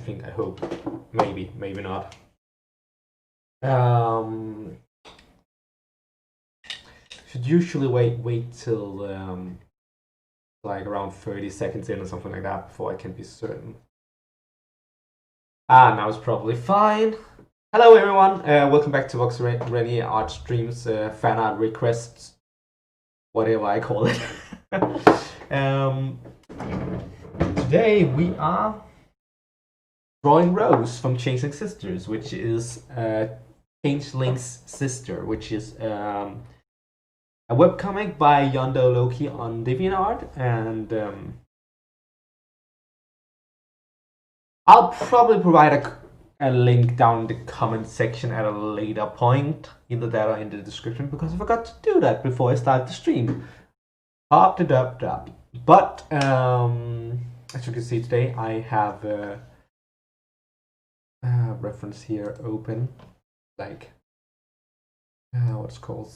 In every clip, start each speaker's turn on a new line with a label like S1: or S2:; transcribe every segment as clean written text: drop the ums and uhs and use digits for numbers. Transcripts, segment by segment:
S1: think, I hope. Maybe not. Should usually wait till like around 30 seconds in or something like that before I can be certain. Now it's probably fine. Hello everyone, welcome back to Vox Syreni art streams, Fanart Requests, whatever I call it. Today we are drawing Rose from Changeling Sisters, which is Changeling's sister, which is a webcomic by Yondo Loki on DeviantArt, and I'll probably provide a link down in the comment section at a later point, either that or in the description, because I forgot to do that before I started the stream. But as you can see today, I have a reference here open, like what's called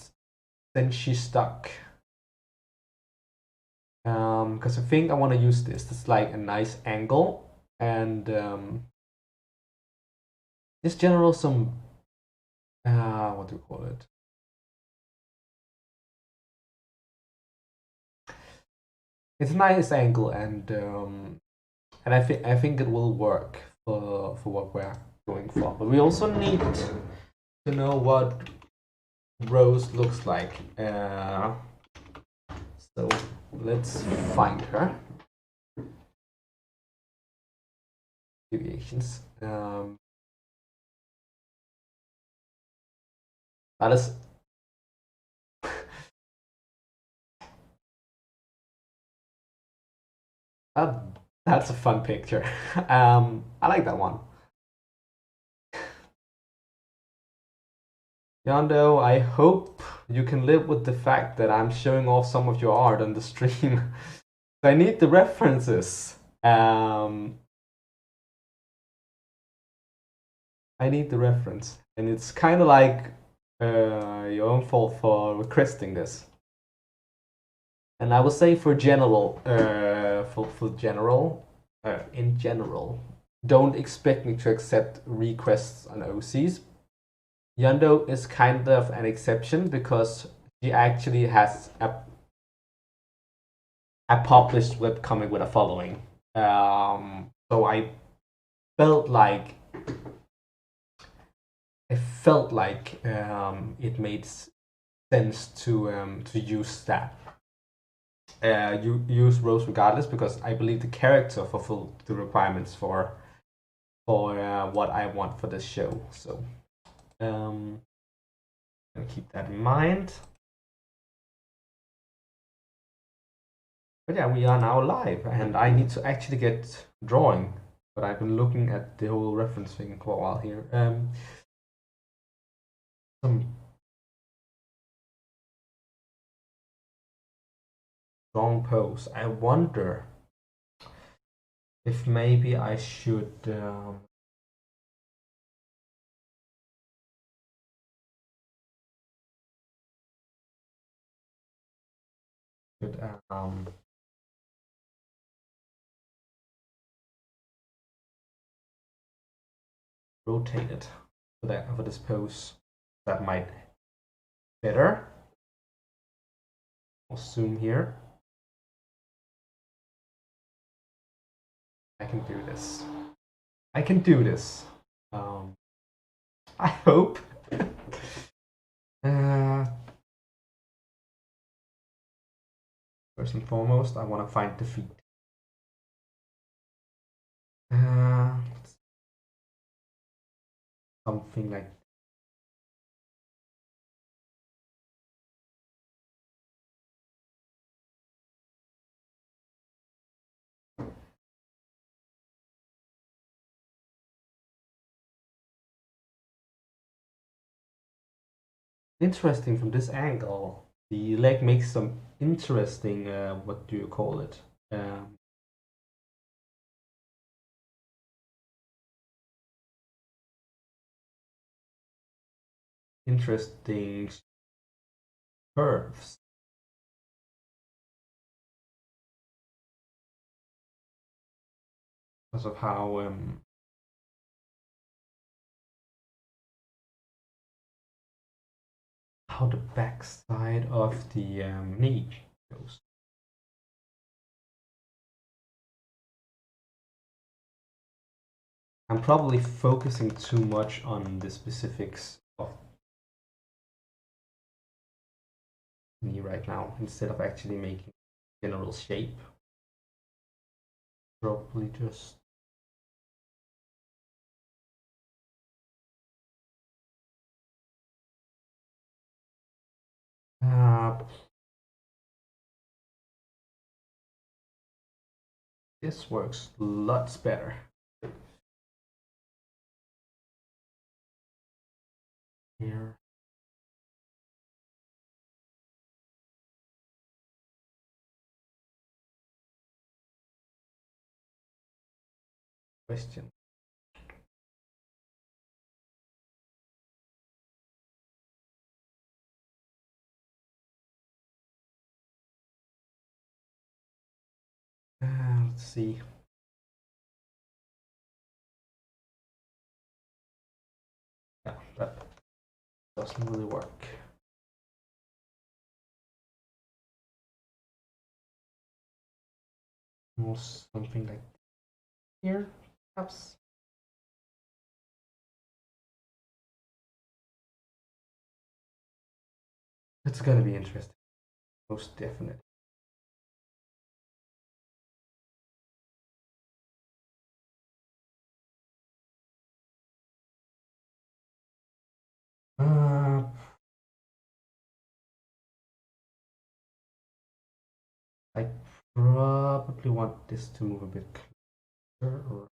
S1: Then She Stuck. Because I think I want to use this. It's like a nice angle, and just general some what do you call it? It's a nice angle, and I think it will work for what we're going for. But we also need to know what Rose looks like. So let's find her. Deviations. That is that's a fun picture. I like that one. Yondo, I hope you can live with the fact that I'm showing off some of your art on the stream. I need the references. I need the reference, and it's kind of like your own fault for requesting this. And I will say for general, in general, don't expect me to accept requests on OCs. Yondo is kind of an exception because she actually has a published webcomic with a following. So I felt like it made sense to use that. You use Rose regardless, because I believe the character fulfilled the requirements for what I want for this show. So I'm gonna keep that in mind. But yeah, we are now live, and I need to actually get drawing. But I've been looking at the whole reference thing for a while here. Some strong pose. I wonder if maybe I should rotate it for this pose. That might better. I'll zoom here. I can do this. I can do this. I hope. First and foremost, I want to find the feet. Something like interesting from this angle. The leg makes some interesting, what do you call it? Interesting curves. Because of how how the back side of the knee goes. I'm probably focusing too much on the specifics of knee right now instead of actually making general shape. Probably just this works lots better. Here. Question. Let's see. Yeah, that doesn't really work. Almost something like here, perhaps. It's gonna be interesting, most definitely. I probably want this to move a bit closer. Or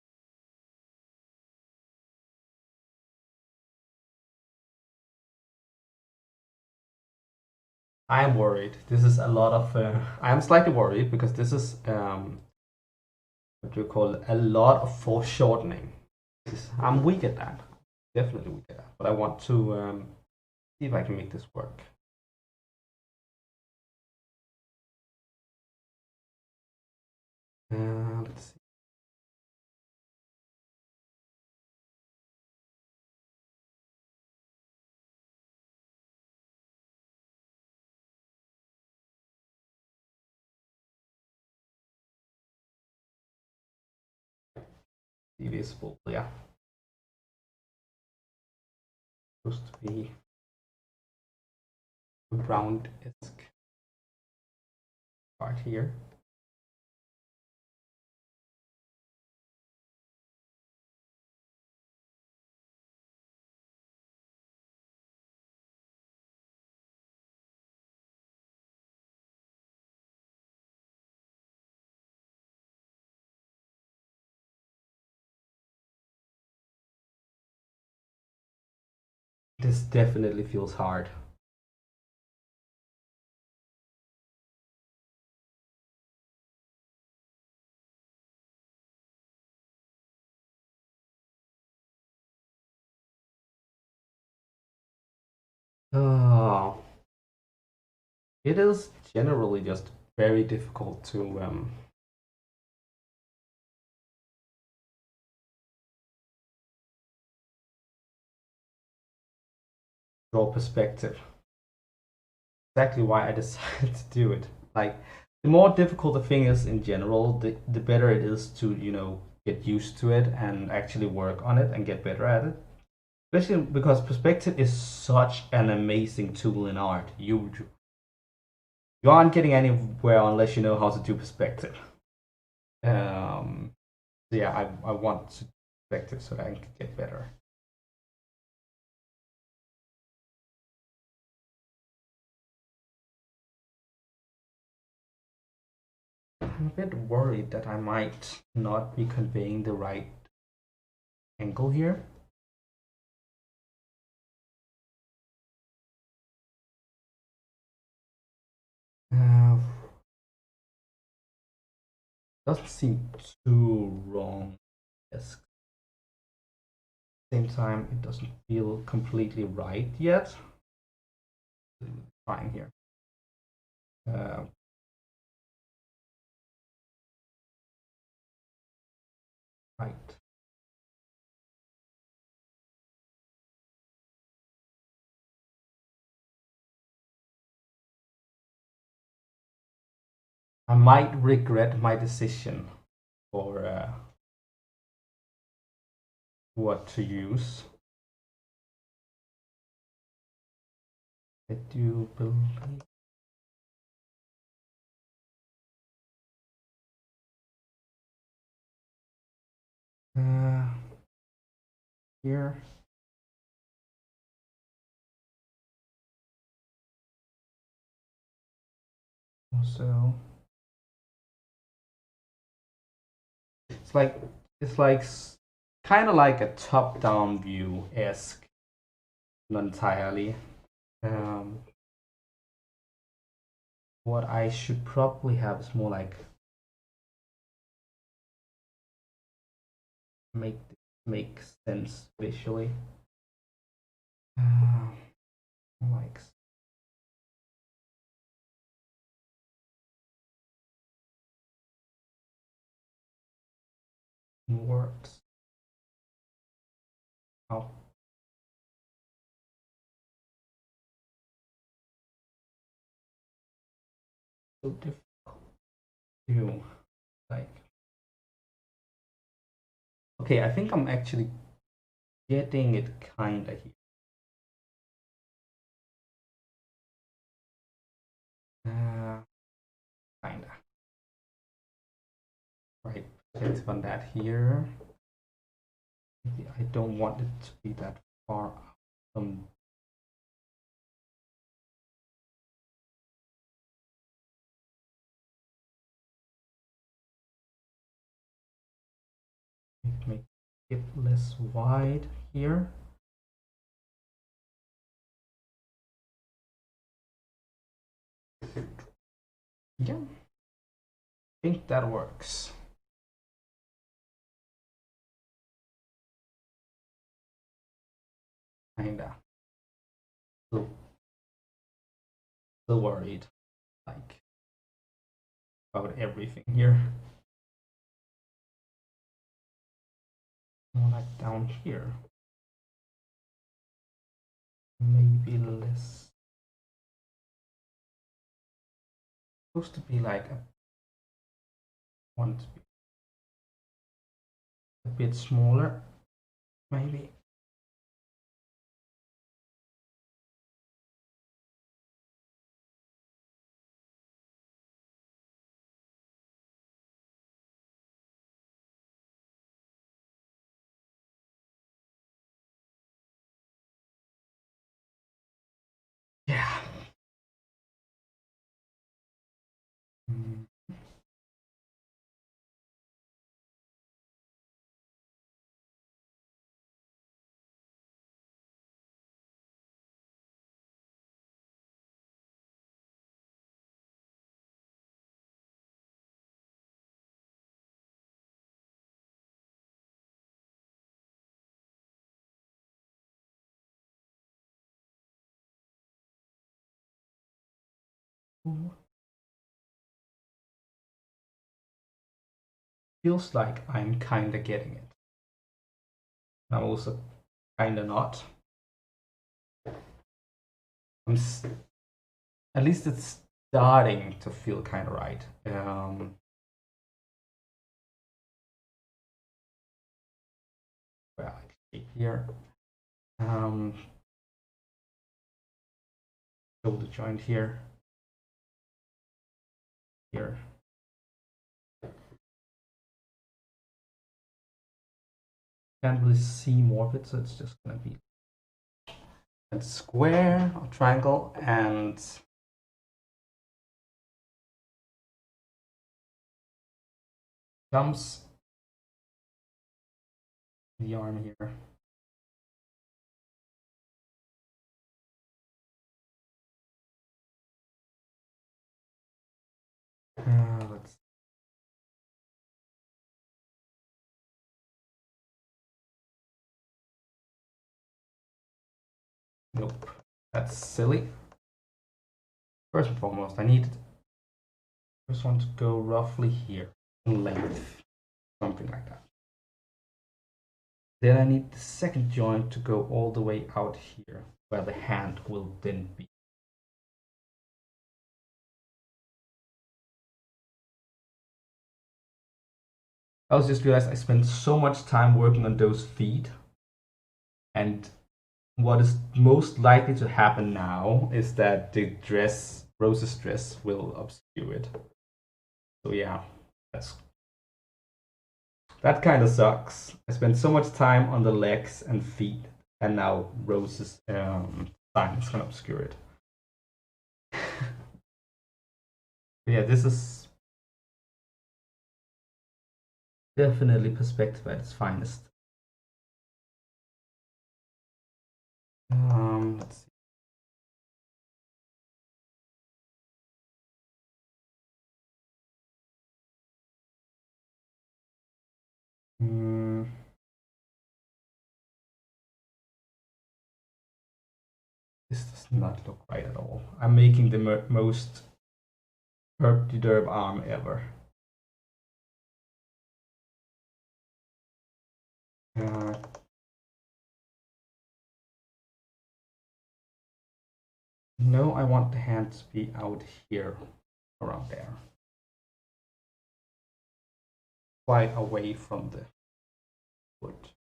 S1: I'm worried. This is a lot of. I'm slightly worried because this is what do you call it? A lot of foreshortening. I'm weak at that. Definitely weak at that. But I want to see if I can make this work. Let's see. Visible, yeah. Supposed to be a round-esque part here. This definitely feels hard. Oh, it is generally just very difficult to draw perspective. Exactly why I decided to do it. Like, the more difficult the thing is in general, the better it is to, get used to it and actually work on it and get better at it. Especially because perspective is such an amazing tool in art. You aren't getting anywhere unless you know how to do perspective. So yeah, I want to perspective so that I can get better. I'm a bit worried that I might not be conveying the right angle here. Uh, doesn't seem too wrong. Yes. Same time, it doesn't feel completely right yet. Fine here. Uh, right. I might regret my decision for what to use. I do believe. Here. Also, it's like kind of like a top-down view-esque, not entirely. What I should probably have is more like make sense visually. Like works. Oh. So difficult to like. Okay, I think I'm actually getting it kinda here. Kinda. Right, perspective on that here. I don't want it to be that far from. Make it less wide here. Yeah, I think that works. Kinda. Still worried, like, about everything here. More like down here. Maybe less. Supposed to be like want to be a bit smaller, maybe. Yeah. Feels like I'm kinda getting it. I'm also kinda not. At least it's starting to feel kind of right. Well, here, shoulder joint here, here. Can't really see more of it, so it's just gonna be a square or triangle and comes the arm here. Let's. Nope, that's silly. First and foremost, I need first one to go roughly here in length, something like that. Then I need the second joint to go all the way out here, where the hand will then be. I was just realized I spent so much time working on those feet, and what is most likely to happen now is that the dress, Rose's dress, will obscure it. So yeah, that kind of sucks. I spent so much time on the legs and feet, and now Rose's sign is gonna obscure it. Yeah, this is definitely perspective at its finest. Let's see. Mm, this does not look right at all. I'm making the most herp-de-derp arm ever. Uh, no, I want the hand to be out here, around there. Quite away from the foot.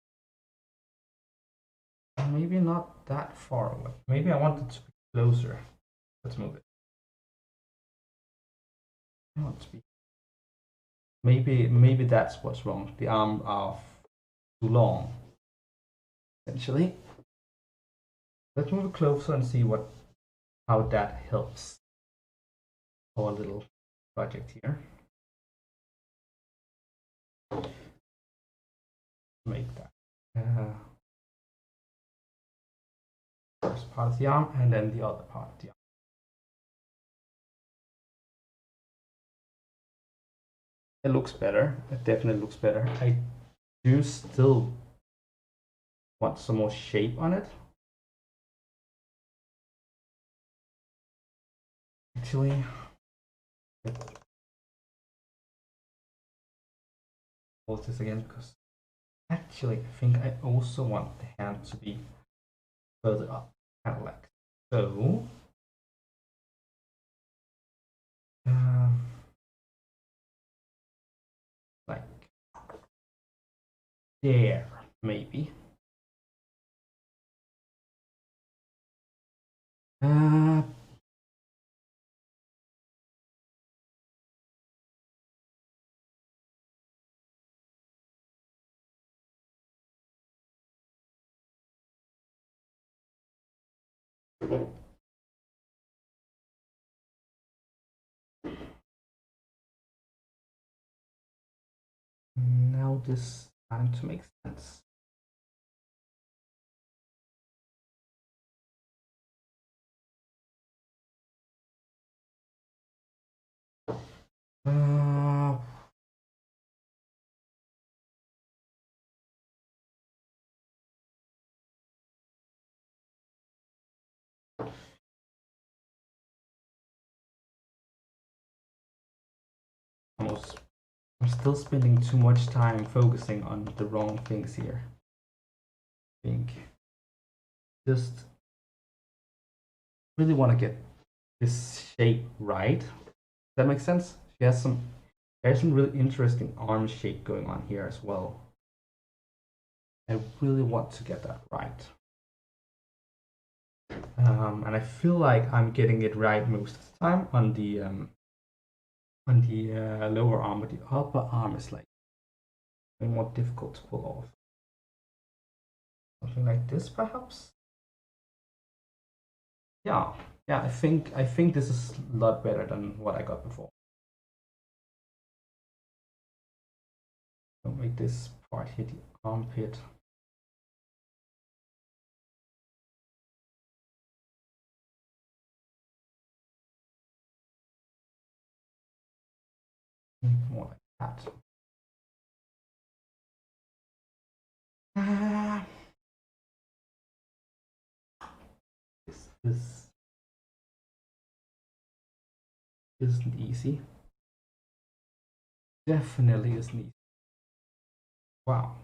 S1: Maybe not that far away. Maybe I want it to be closer. Let's move it. I want to be. Maybe that's what's wrong. The arms are too long. Essentially. Let's move it closer and see how that helps our little project here. Make that first part of the arm and then the other part of the arm. It looks better. It definitely looks better. I do still want some more shape on it. Actually, hold this again because actually I think I also want the hand to be further up, kind of like so. Like there, maybe. Uh, now this time to make sense. Uh, I'm still spending too much time focusing on the wrong things here. I think just really want to get this shape right. Does that make sense? There's some really interesting arm shape going on here as well. I really want to get that right. And I feel like I'm getting it right most of the time on the lower arm, but the upper arm is like more difficult to pull off. Something like this, perhaps. Yeah, I think this is a lot better than what I got before. I'll make this part here the armpit. More like that. This isn't easy. Definitely isn't easy. Wow.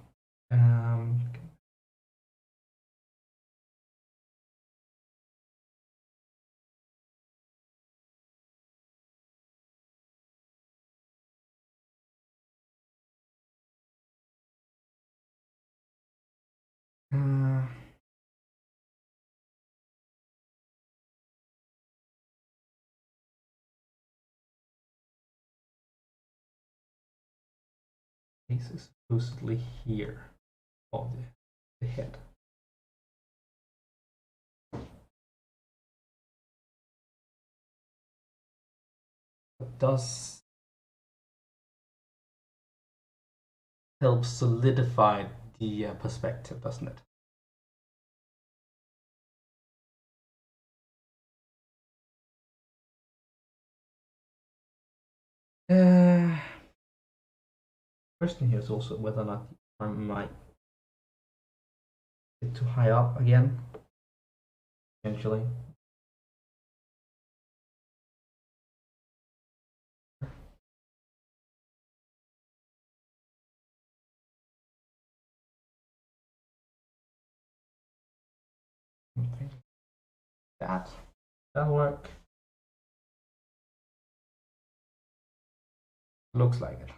S1: Face is supposedly here of the head. It does help solidify the perspective, doesn't it? Question here is also whether or not the arm might get too high up again, potentially. Okay. That'll work. Looks like it.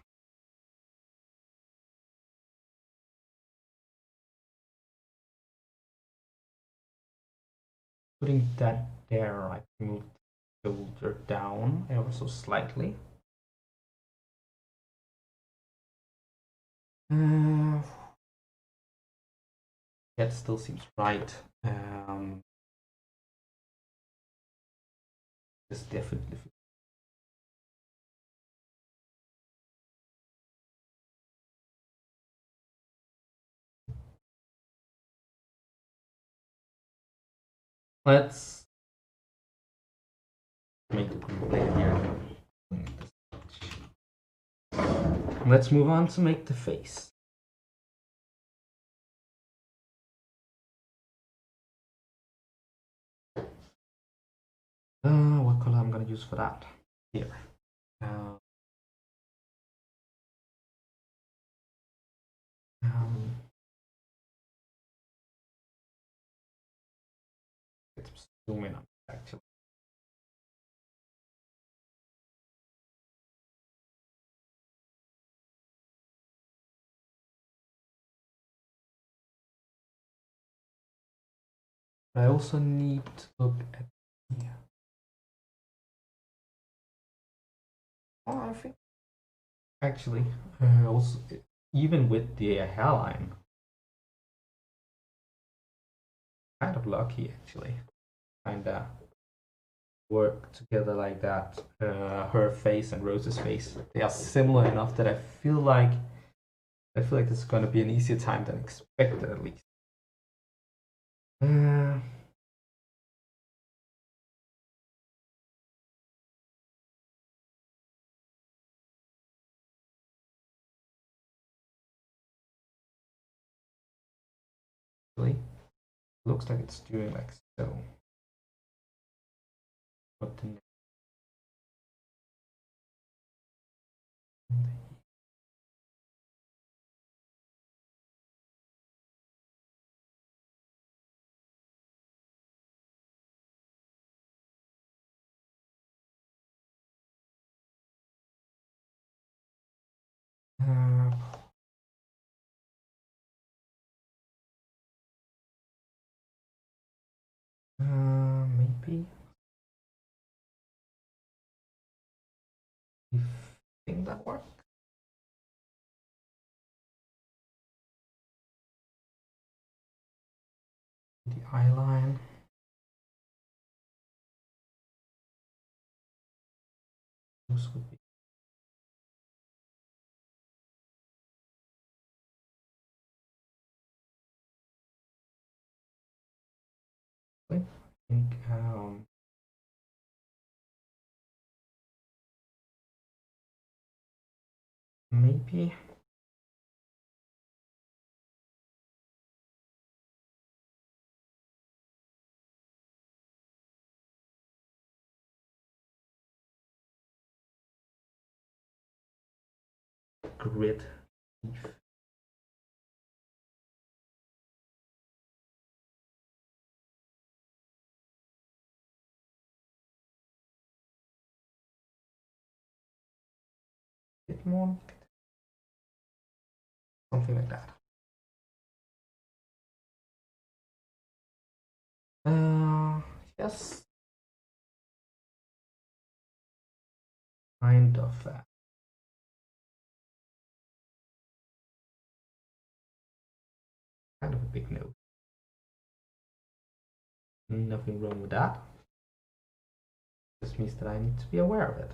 S1: Putting that there, I move the shoulder down ever so slightly. That still seems right. This definitely. Let's make it complete here. Let's move on to make the face. What color I'm gonna use for that? Here. Let's zoom in on it, actually. I also need to look at here. Oh, I think actually, also even with the hairline, kind of lucky actually. Kinda work together like that. Her face and Rose's face, they are similar enough that I feel like it's gonna be an easier time than expected at least. Really, looks like it's doing like so. What the maybe. You think that works? The eye line. This would be. I think maybe. Grid. Bit more. Something like that. yes. Kind of kind of a big nose. Nothing wrong with that. This means that I need to be aware of it.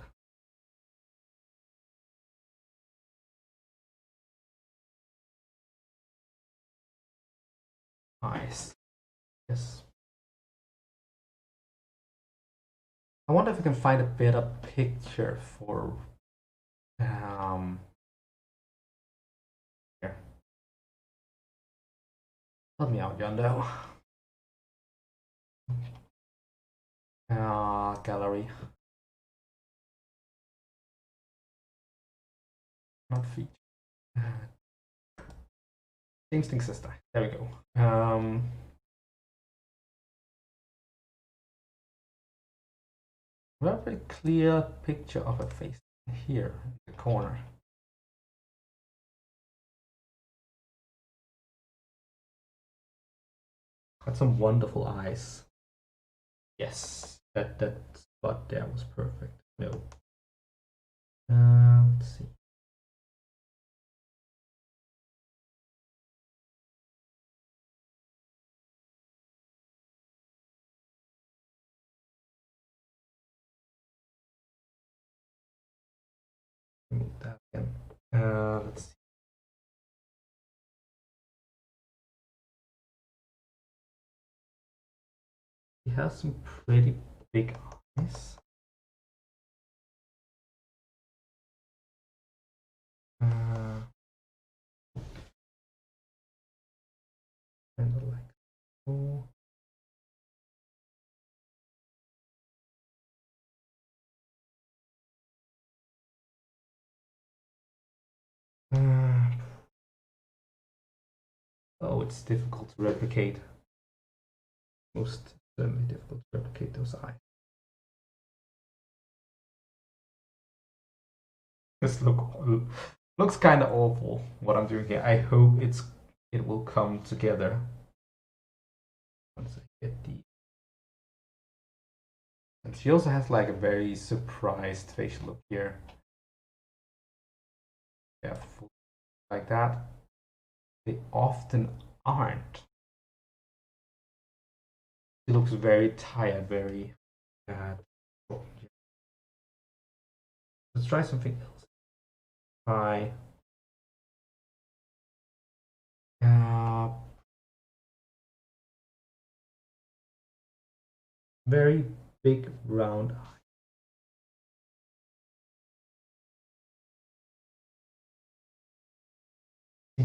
S1: Nice. Yes. I wonder if I can find a better picture for here. Help me out, Yondo. Gallery. Not feature. Changeling sister. There we go. Very clear picture of a face here in the corner. Got some wonderful eyes. Yes, that spot there was perfect. No. Let's see. Remove that again. Let's see. He has some pretty big eyes. Kind of like so. Oh, it's difficult to replicate. Most certainly difficult to replicate those eyes. This looks kind of awful what I'm doing here. I hope it will come together once I get the. And she also has like a very surprised facial look here. Yeah, like that. They often aren't. She looks very tired, very bad. Oh, yeah. Let's try something else. Try. Very big round eye.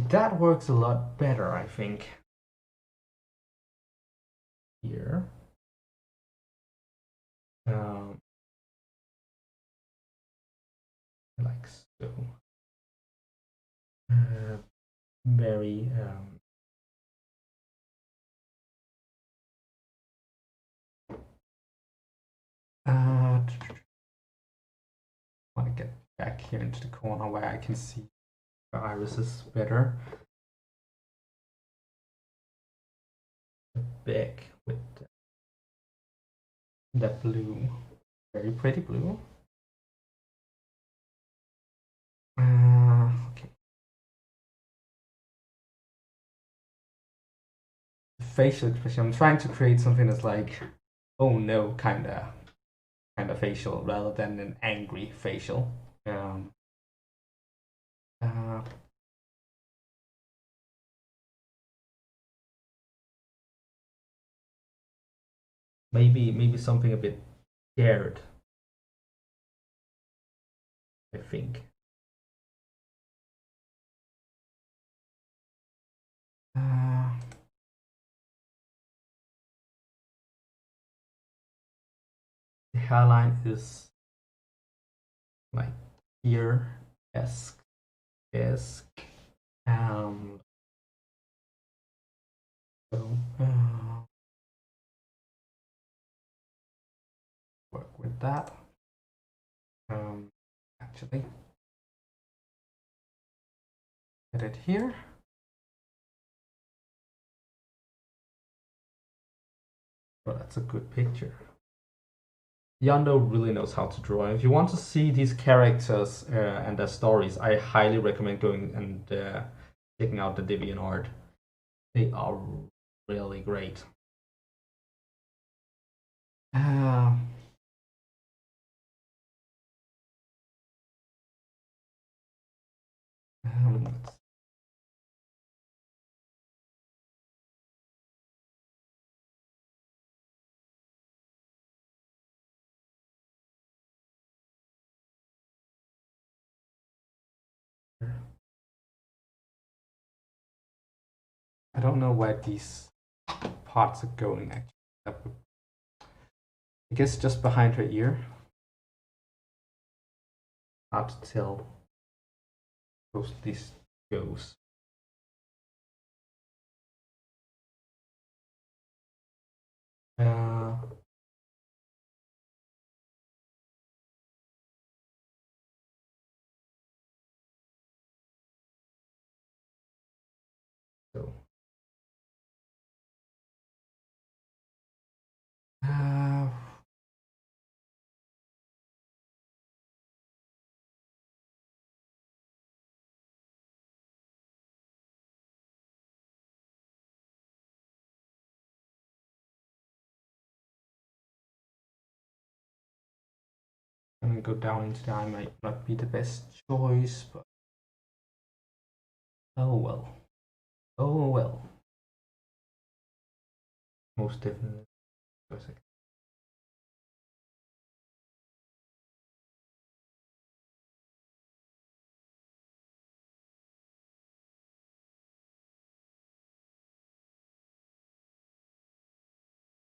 S1: That works a lot better, I think. Here. Like so. Very I want to get back here into the corner where I can see the irises better. Back with that blue, very pretty blue. Okay. Facial expression. I'm trying to create something that's like, oh no, kind of facial rather than an angry facial. Maybe something a bit scared. I think. The hairline is like here, esque. So work with that. Actually, get it here. But that's a good picture. Yondo really knows how to draw. If you want to see these characters and their stories, I highly recommend going and checking out the Deviant art. They are really great. Um, um, I don't know where these parts are going actually. I guess just behind her ear. Hard to tell how this goes. Uh, so uh, I'm gonna go down into the eye. Might not be the best choice, but oh well. Oh well. Most definitely.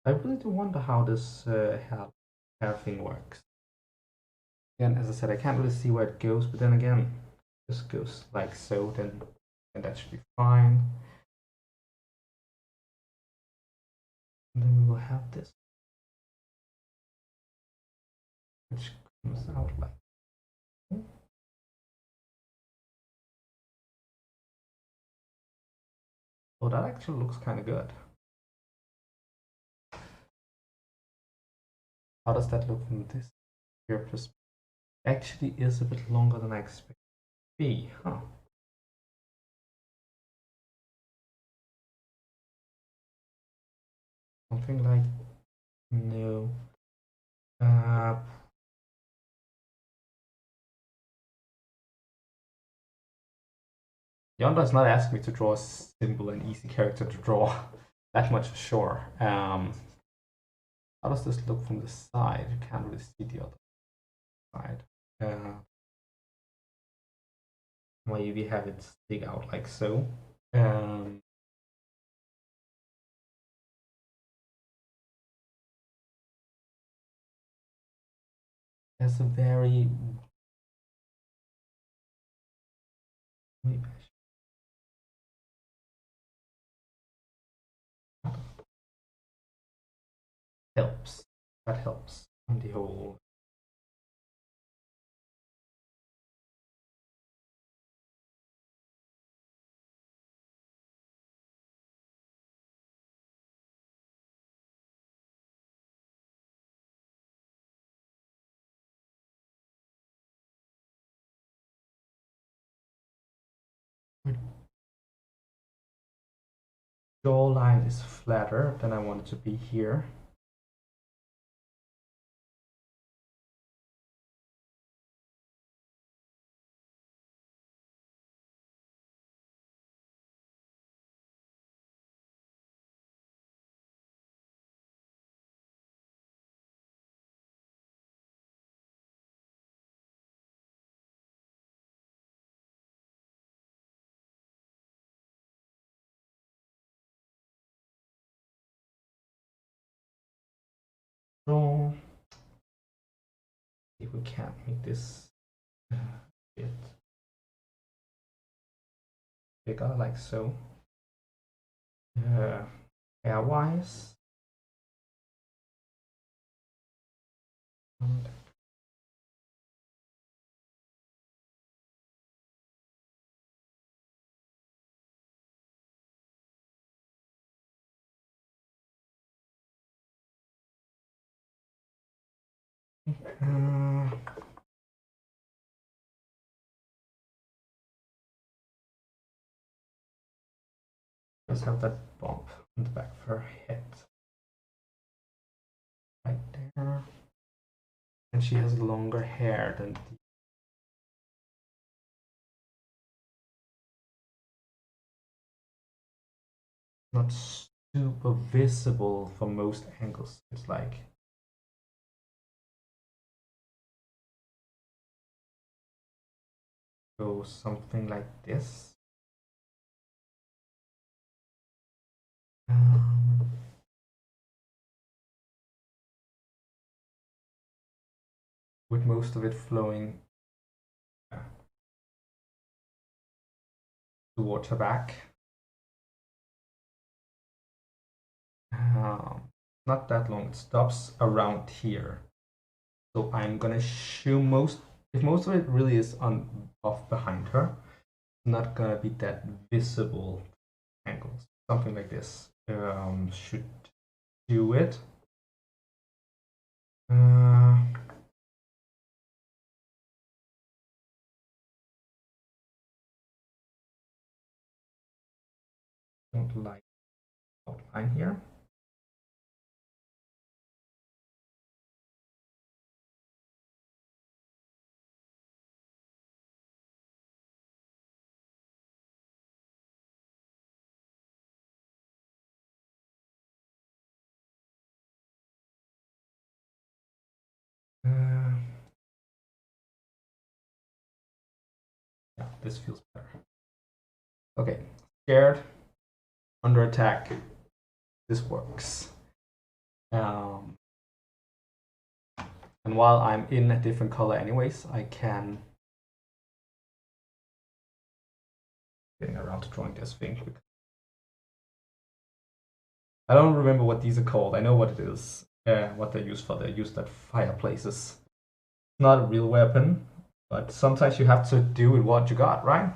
S1: I really do wonder how this hair thing works. Again, as I said, I can't really see where it goes, but then again, this goes like so, then and that should be fine. And then we will have this, which comes out like. Oh, that actually looks kind of good. How does that look from this here perspective? Actually, is a bit longer than I expected to be, huh? Something like no. Jan does not ask me to draw a simple and easy character to draw. That much for sure. How does this look from the side? You can't really see the other side. Maybe have it stick out like so. There's a very helps. That helps on the whole. Jawline is flatter than I want it to be here. So if we can't make this bit bigger like so. Hair-wise. Let's have that bump on the back of her head. Right there. And she has longer hair than the not super visible from most angles. It's like go something like this. With most of it flowing towards her back. Not that long. It stops around here. So I'm gonna show if most of it really is off behind her, not gonna be that visible angles. Something like this should do it. Don't like outline here. Yeah, this feels better. Okay, scared, under attack. This works. And while I'm in a different color anyways, I can getting around to drawing this thing. I don't remember what these are called. I know what it is. What they use for. They use that fireplaces. Not a real weapon, but sometimes you have to do with what you got, right?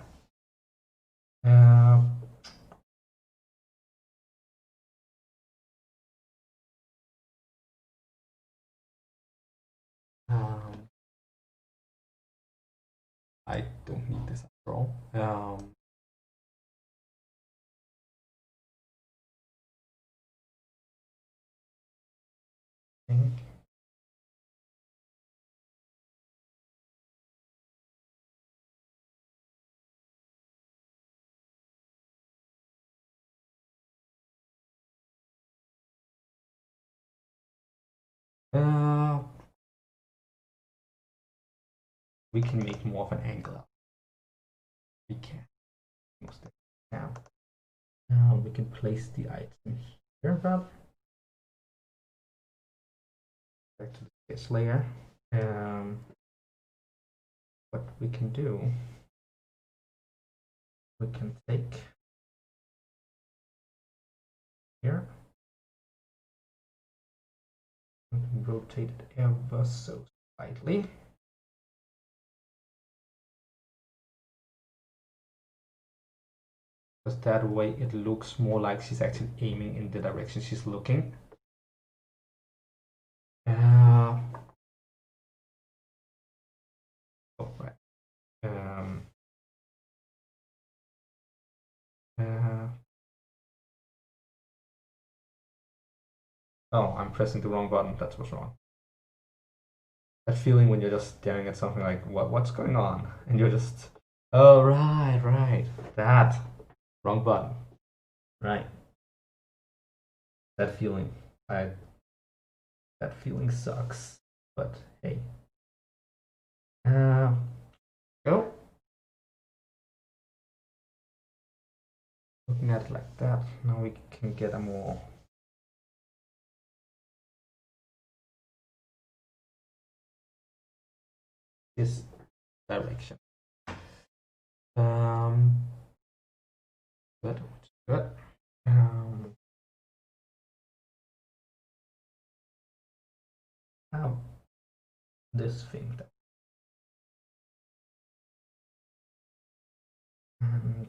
S1: I don't need this after all. We can make more of an angle. We can. Now we can place the item here, Bob. Back to the sketch layer. What we can do, we can take here and rotate it ever so slightly. Because that way it looks more like she's actually aiming in the direction she's looking. Oh, right. Oh, I'm pressing the wrong button. That's what's wrong. That feeling when you're just staring at something like, what's going on? And you're just, oh, right. That. Wrong button. Right. That feeling. That feeling sucks. But hey. Go. Looking at it like that, now we can get a more this direction. Good. Now this thing. And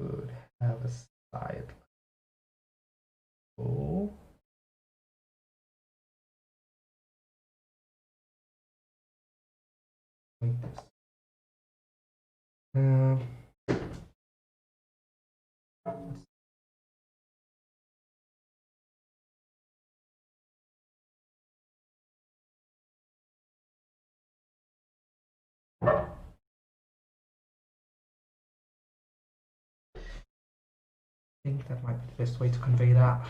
S1: could have a side. Oh. Like this. I think that might be the best way to convey that.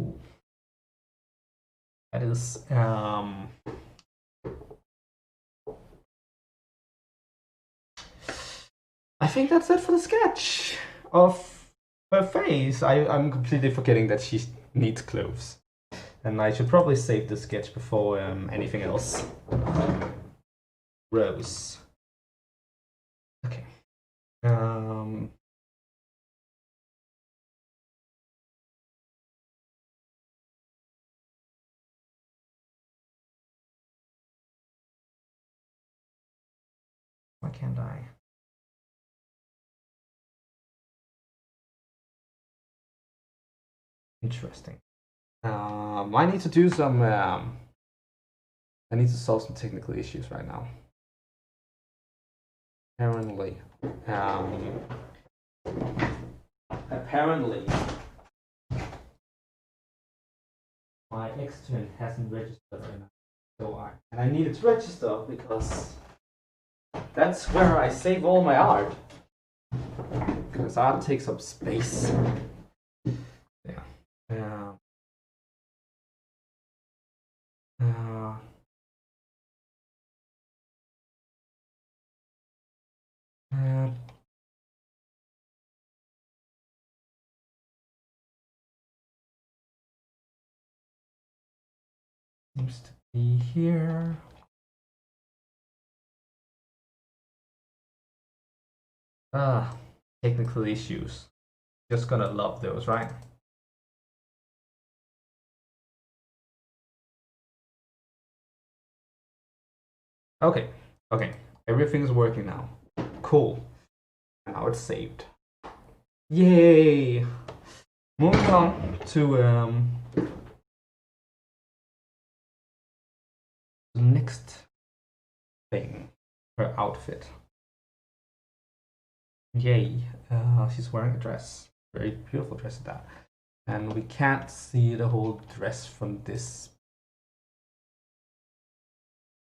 S1: Ooh. That is I think that's it for the sketch of her face. I'm completely forgetting that she needs clothes. And I should probably save the sketch before anything else. Rose. Okay. Why can't I? Interesting. I need to do some. I need to solve some technical issues right now. Apparently, my extern hasn't registered right now, so I need it to register because that's where I save all my art. Because art takes up space. Yeah. Seems to be here. Technical issues. Just gonna love those, right? Okay, everything's working now. Cool. Now it's saved. Yay! Moving on to the next thing, her outfit. Yay! She's wearing a dress, very beautiful dress at that, and we can't see the whole dress from this.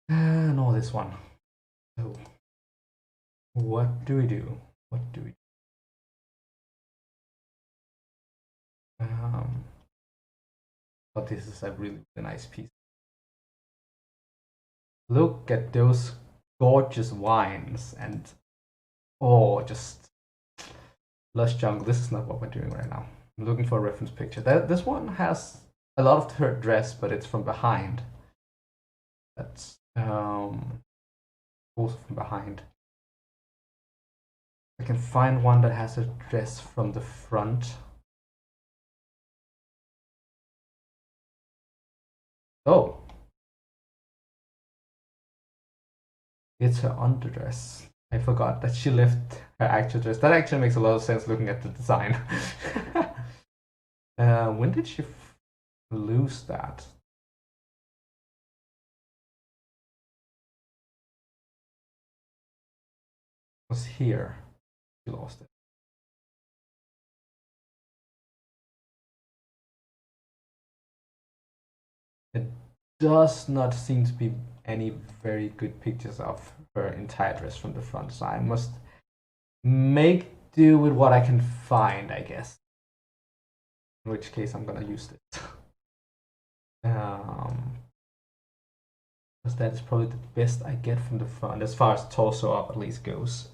S1: No, this one. So, what do we do? What do we do? But this is a really nice piece. Look at those gorgeous wines and just lush jungle. This is not what we're doing right now. I'm looking for a reference picture. This one has a lot of her dress, but it's from behind. That's also from behind. I can find one that has a dress from the front. Oh, it's her underdress. I forgot that she left her actual dress. That actually makes a lot of sense looking at the design. When did she lose that? It was here. She lost it. It does not seem to be any very good pictures of her entire dress from the front, so I must make do with what I can find, I guess. In which case I'm gonna use this. Because that is probably the best I get from the front, as far as torso up at least goes.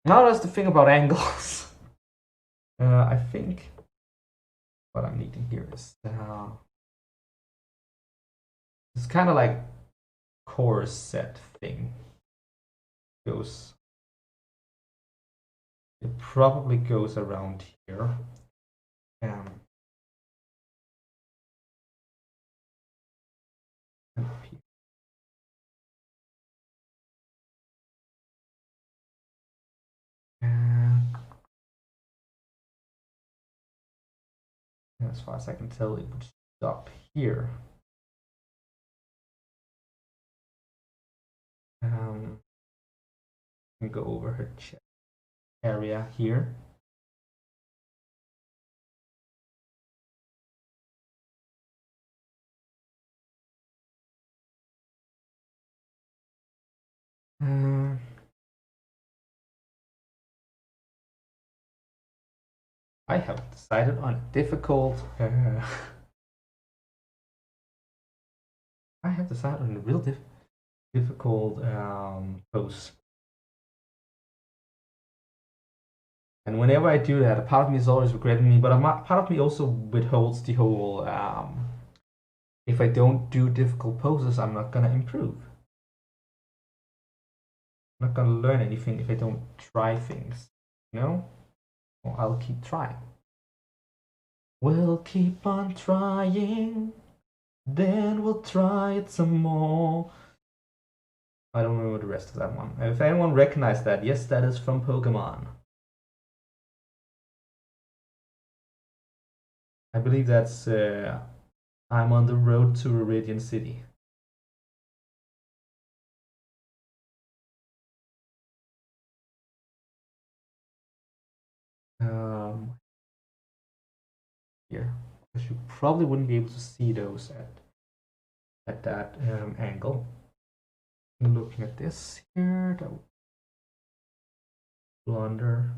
S1: Now that's the thing about angles. I think what I'm needing here is it's kind of like corset thing. It probably goes around here. As far as I can tell, it would stop here. And go over her chest area here. I have decided on a difficult. I have decided on a real difficult pose. And whenever I do that, a part of me is always regretting me, but a part of me also withholds the whole. If I don't do difficult poses, I'm not gonna improve. I'm not gonna learn anything if I don't try things. You know? Well, I'll keep trying. We'll keep on trying, then we'll try it some more. I don't remember the rest of that one. If anyone recognized that, yes, that is from Pokemon. I believe that's I'm on the road to a Radiant City. Here, because you probably wouldn't be able to see those at that angle. Looking at this here, that blunder.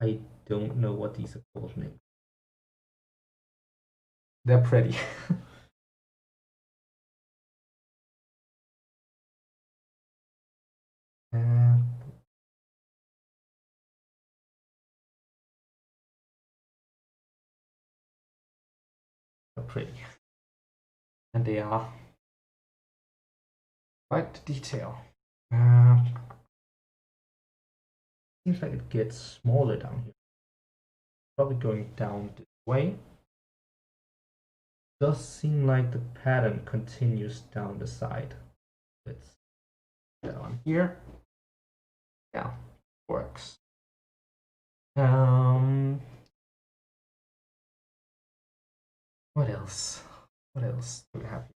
S1: I don't know what these are called, maybe. They're pretty. They're pretty. And they are quite detailed. Seems like it gets smaller down here. Probably going down this way. Does seem like the pattern continues down the side. Let's put that on here. Yeah, works. What else? What else do we have here?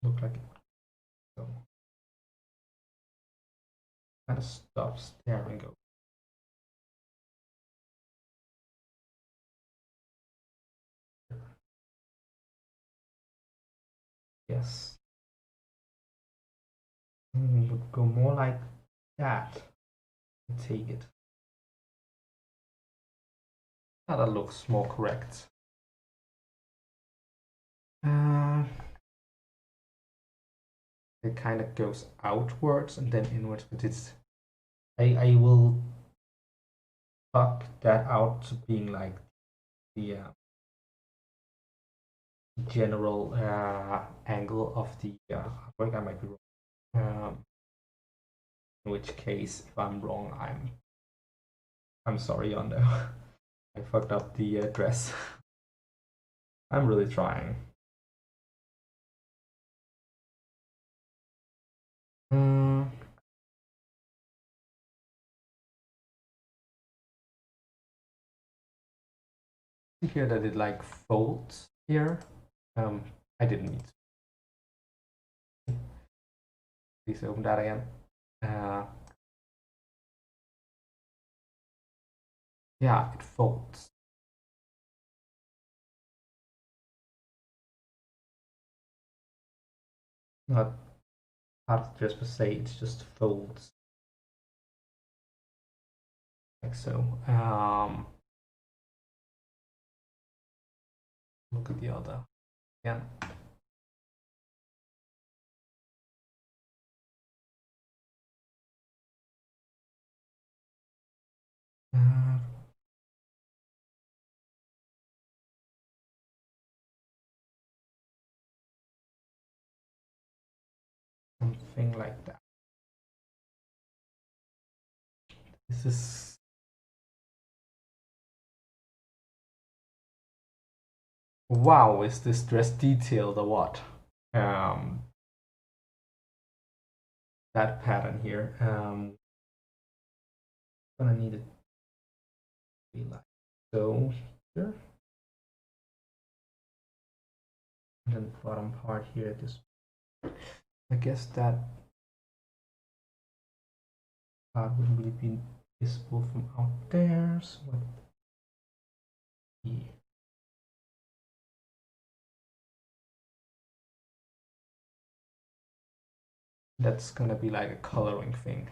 S1: Look like it. So kind of stops there and go. Yes. Would go more like that. Take it. That looks more correct. It kind of goes outwards and then inwards, but it's I will buck that out to being like the general angle of the I think I might be wrong. In which case, if I'm wrong, I'm sorry, Yondo. I fucked up the dress. I'm really trying. Here that it like folds here. I didn't need to. Please open that again. Yeah, it folds. Not hard to just per se, it just folds. Like so. Look at the other. Yeah. something like that. This is wow, is this dress detailed or what? That pattern here. Gonna need it to be like so here. And then the bottom part here, this I guess that part wouldn't really be visible from out there. So what yeah. That's gonna be like a coloring thing.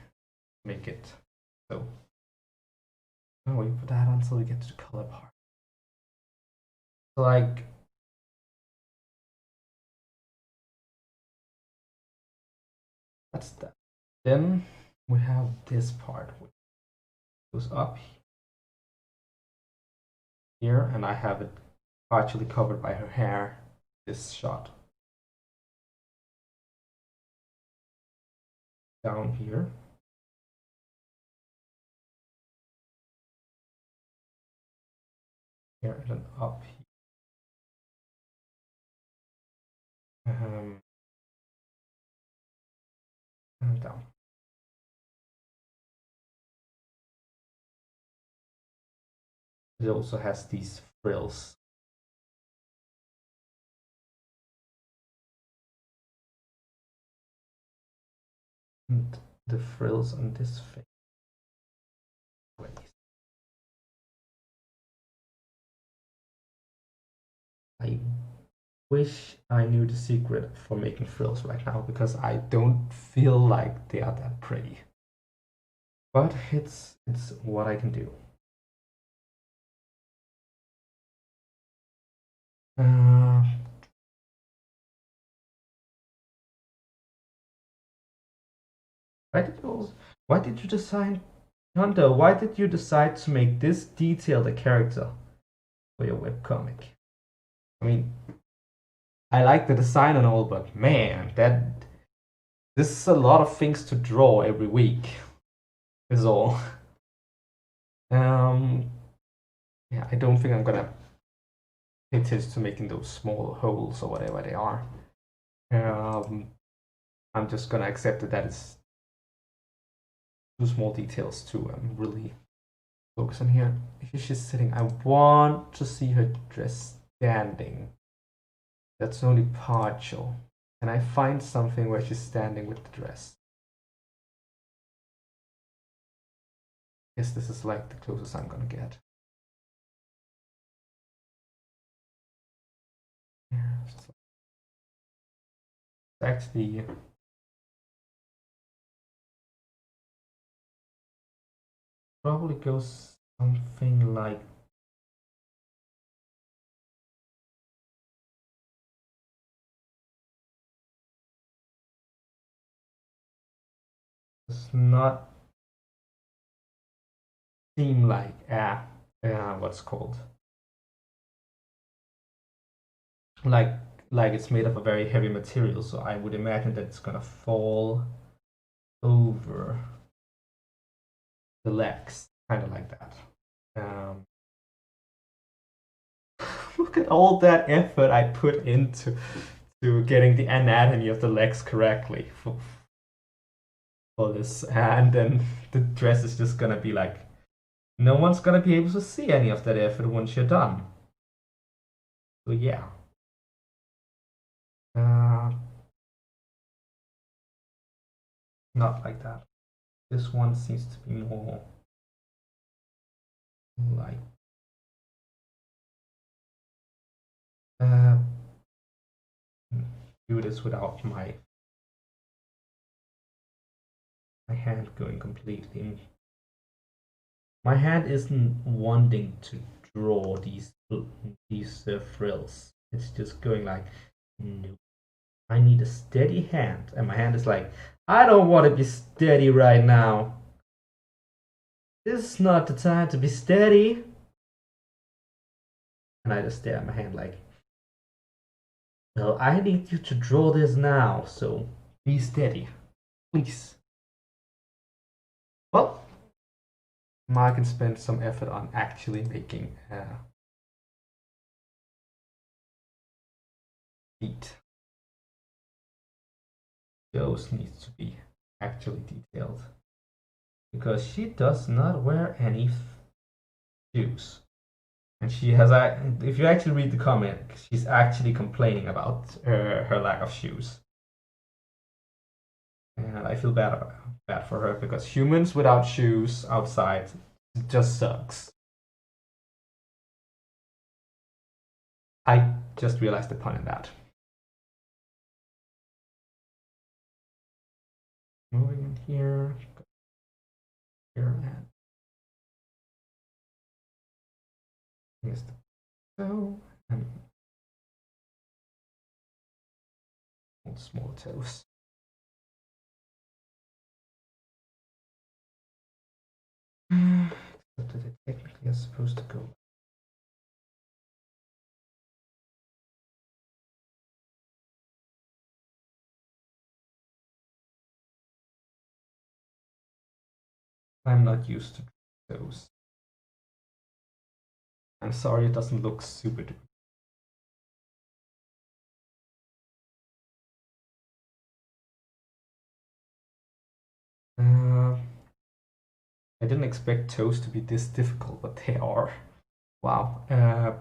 S1: Make it so. Oh, we put that on so we get to the color part. So like that's that. Then we have this part which goes up here, and I have it partially covered by her hair. This shot down here. Here and then up here. And down. It also has these frills. And the frills on this face. I wish I knew the secret for making frills right now because I don't feel like they are that pretty. But it's what I can do. Why did you decide, Hunter? Why did you decide to make this detailed a character for your webcomic? I mean, I like the design and all, but man, this is a lot of things to draw every week. Is all. Yeah, I don't think I'm gonna pay attention to making those small holes or whatever they are. I'm just gonna accept that it's too small details to really focus on here. Here she's sitting. I want to see her dress standing. That's only partial. Can I find something where she's standing with the dress? I guess this is like the closest I'm gonna get. Yeah, so actually probably goes something like does not seem like what's called like it's made of a very heavy material, so I would imagine that it's gonna fall over the legs, kind of like that. Look at all that effort I put into getting the anatomy of the legs correctly for this, and then the dress is just gonna be like, no one's gonna be able to see any of that effort once you're done. So yeah. Not like that. This one seems to be more like do this without my hand going completely in. My hand isn't wanting to draw these frills. It's just going like, no, I need a steady hand, and my hand is like, I don't want to be steady right now. This is not the time to be steady. And I just stare at my hand like, well, I need you to draw this now, so be steady. Please. Well, I can spend some effort on actually making feet. Those needs to be actually detailed because she does not wear any shoes. And she has, if you actually read the comic, she's actually complaining about her lack of shoes. And I feel bad for her because humans without shoes outside just sucks. I just realized the pun in that. Moving in here, and here's the toe and small toes. Except that it technically is supposed to go. I'm not used to those. I'm sorry, it doesn't look super duper. I didn't expect toes to be this difficult, but they are. Wow. I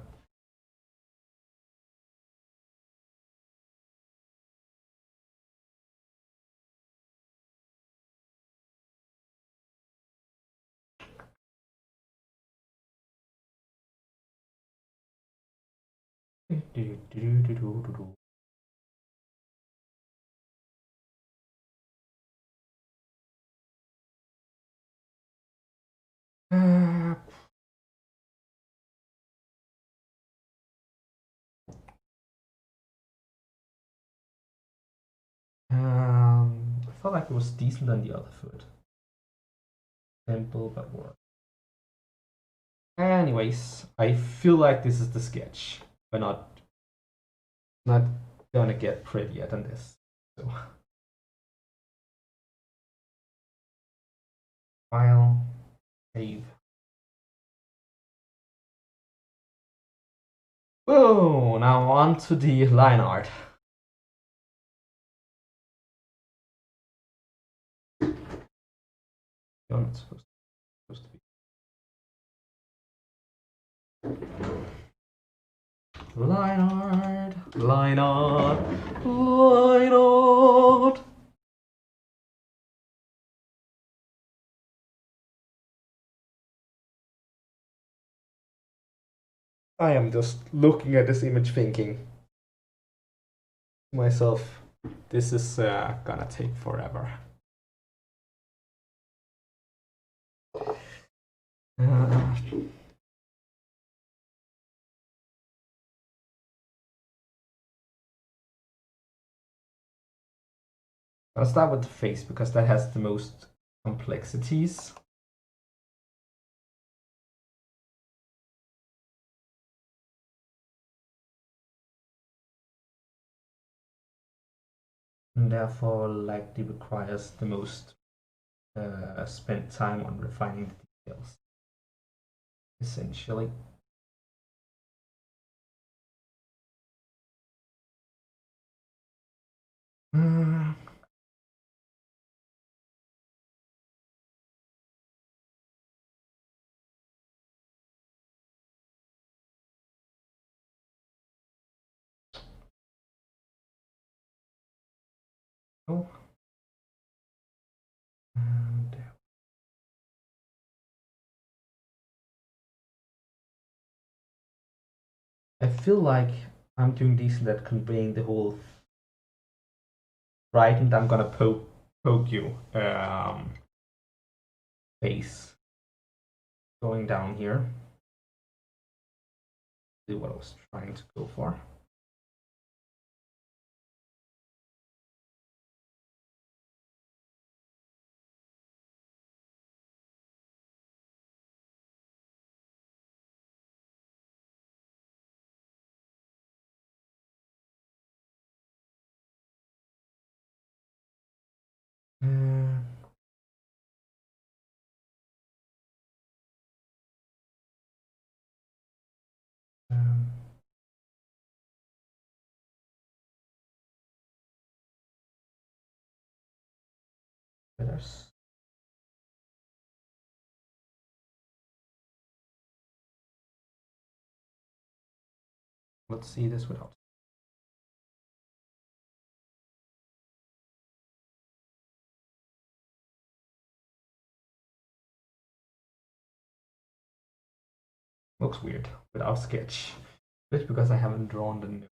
S1: felt like it was decent on the other foot. Simple but work. Anyways, I feel like this is the sketch. We're not gonna get prettier than this. So file, save. Oh, now on to the line art. You're not supposed to be. Line art, line art, line art. I am just looking at this image thinking to myself, this is gonna take forever. I'll start with the face because that has the most complexities. And therefore likely requires the most spent time on refining the details. Essentially. Oh. And I feel like I'm doing decent at conveying the whole frightened I'm gonna poke you face going down here. See what I was trying to go for. Mm. Um, Letters. Let's see this without. Looks weird without sketch. Just because I haven't drawn the new.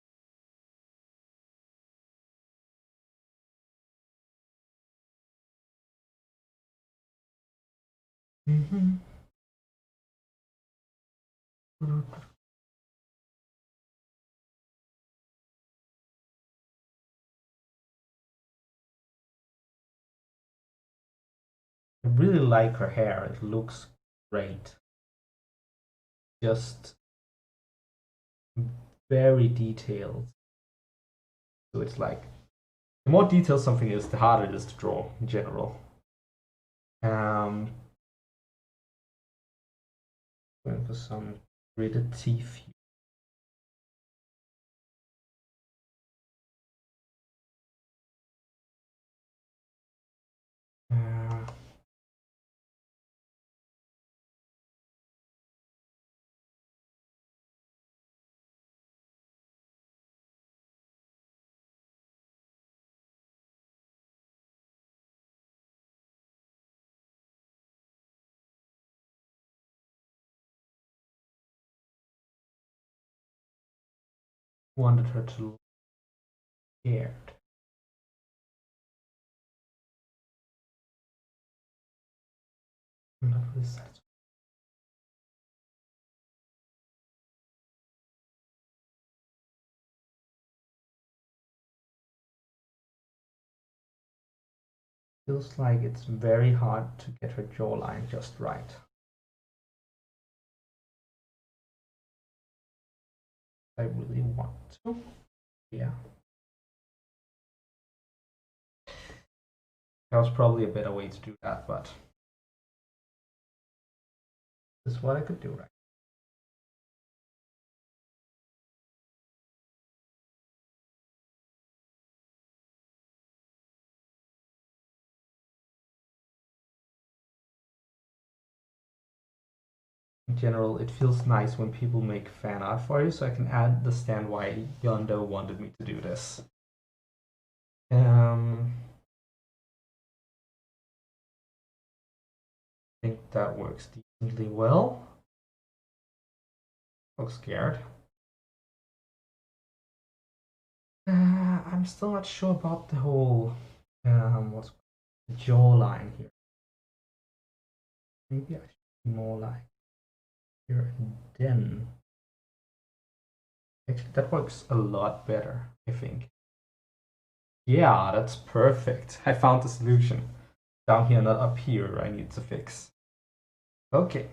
S1: Mm-hmm. I really like her hair. It looks great. Just very detailed. So it's like the more detailed something is, the harder it is to draw in general. Um, Going for some gritted teeth. Uh, Wanted her to look scared. I'm not really satisfied. Feels like it's very hard to get her jawline just right. I really want to. Yeah. That was probably a better way to do that, but this is what I could do right. In general, it feels nice when people make fan art for you, so I can understand why Yondo wanted me to do this. I think that works decently well. Looks scared. I'm still not sure about the whole what's the jawline here. Maybe I should be more like here and then. Actually, that works a lot better, I think. Yeah, that's perfect. I found the solution. Down here, not up here, I need to fix. Okay.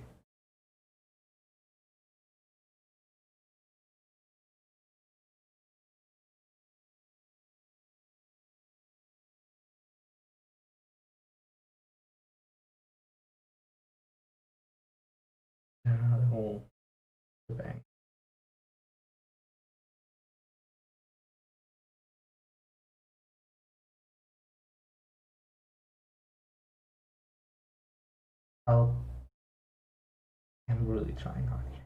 S1: The whole shebang. I'm really trying hard here.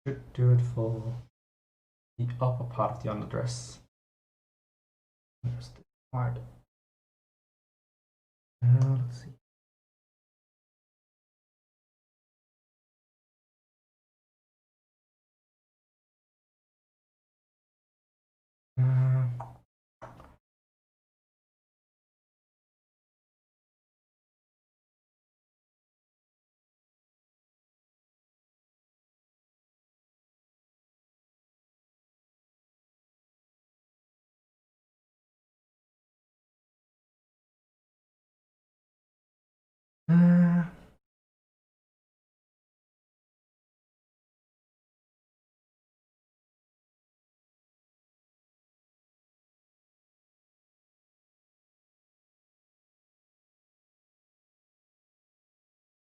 S1: Should do it for the upper part of the underdress. There's the part. Let's see. Uh, Uh,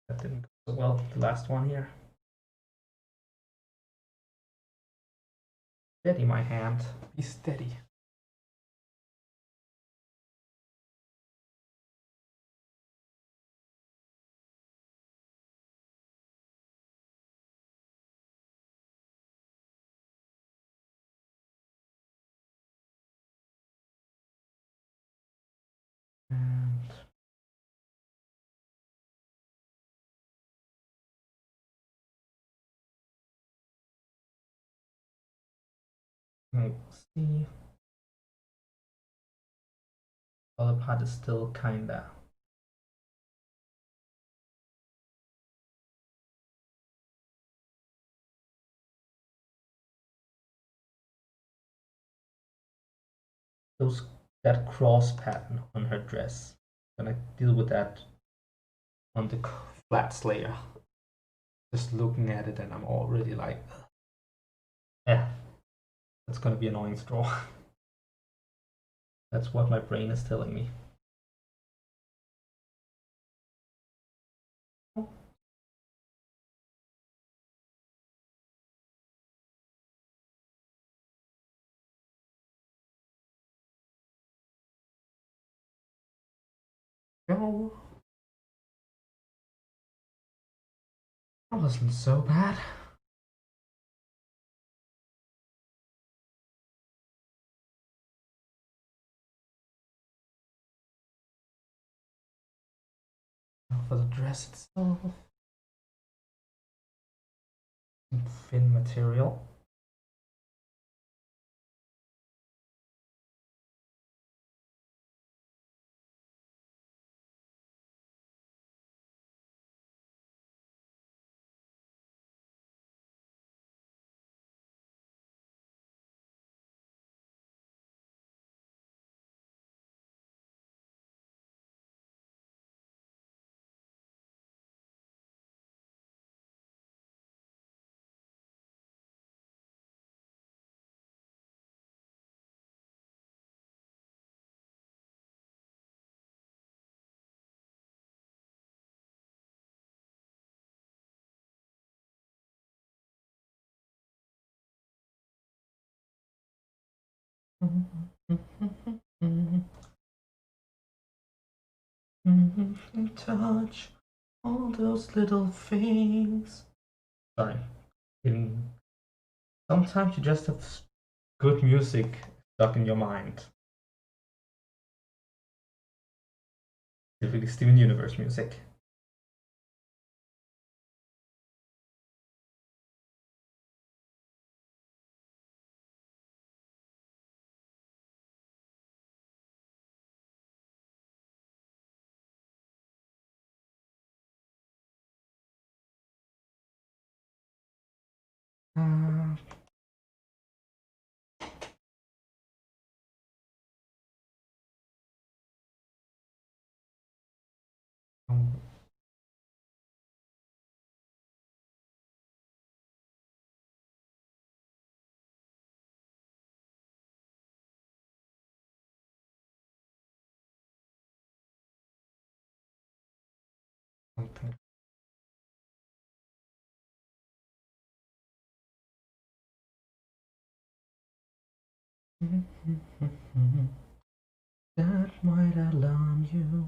S1: that didn't go so well. The last one here. Steady my hand. Be steady. And we'll see. Other part is still kinda. That cross pattern on her dress. I'm gonna deal with that on the flats layer. Just looking at it and I'm already like, yeah, that's gonna be annoying straw. That's what my brain is telling me. No, that wasn't so bad. Now for the dress itself, some thin material. Touch all those little things. Sorry. Sometimes you just have good music stuck in your mind. Specifically Steven Universe music. Uh, um, something. That might alarm you.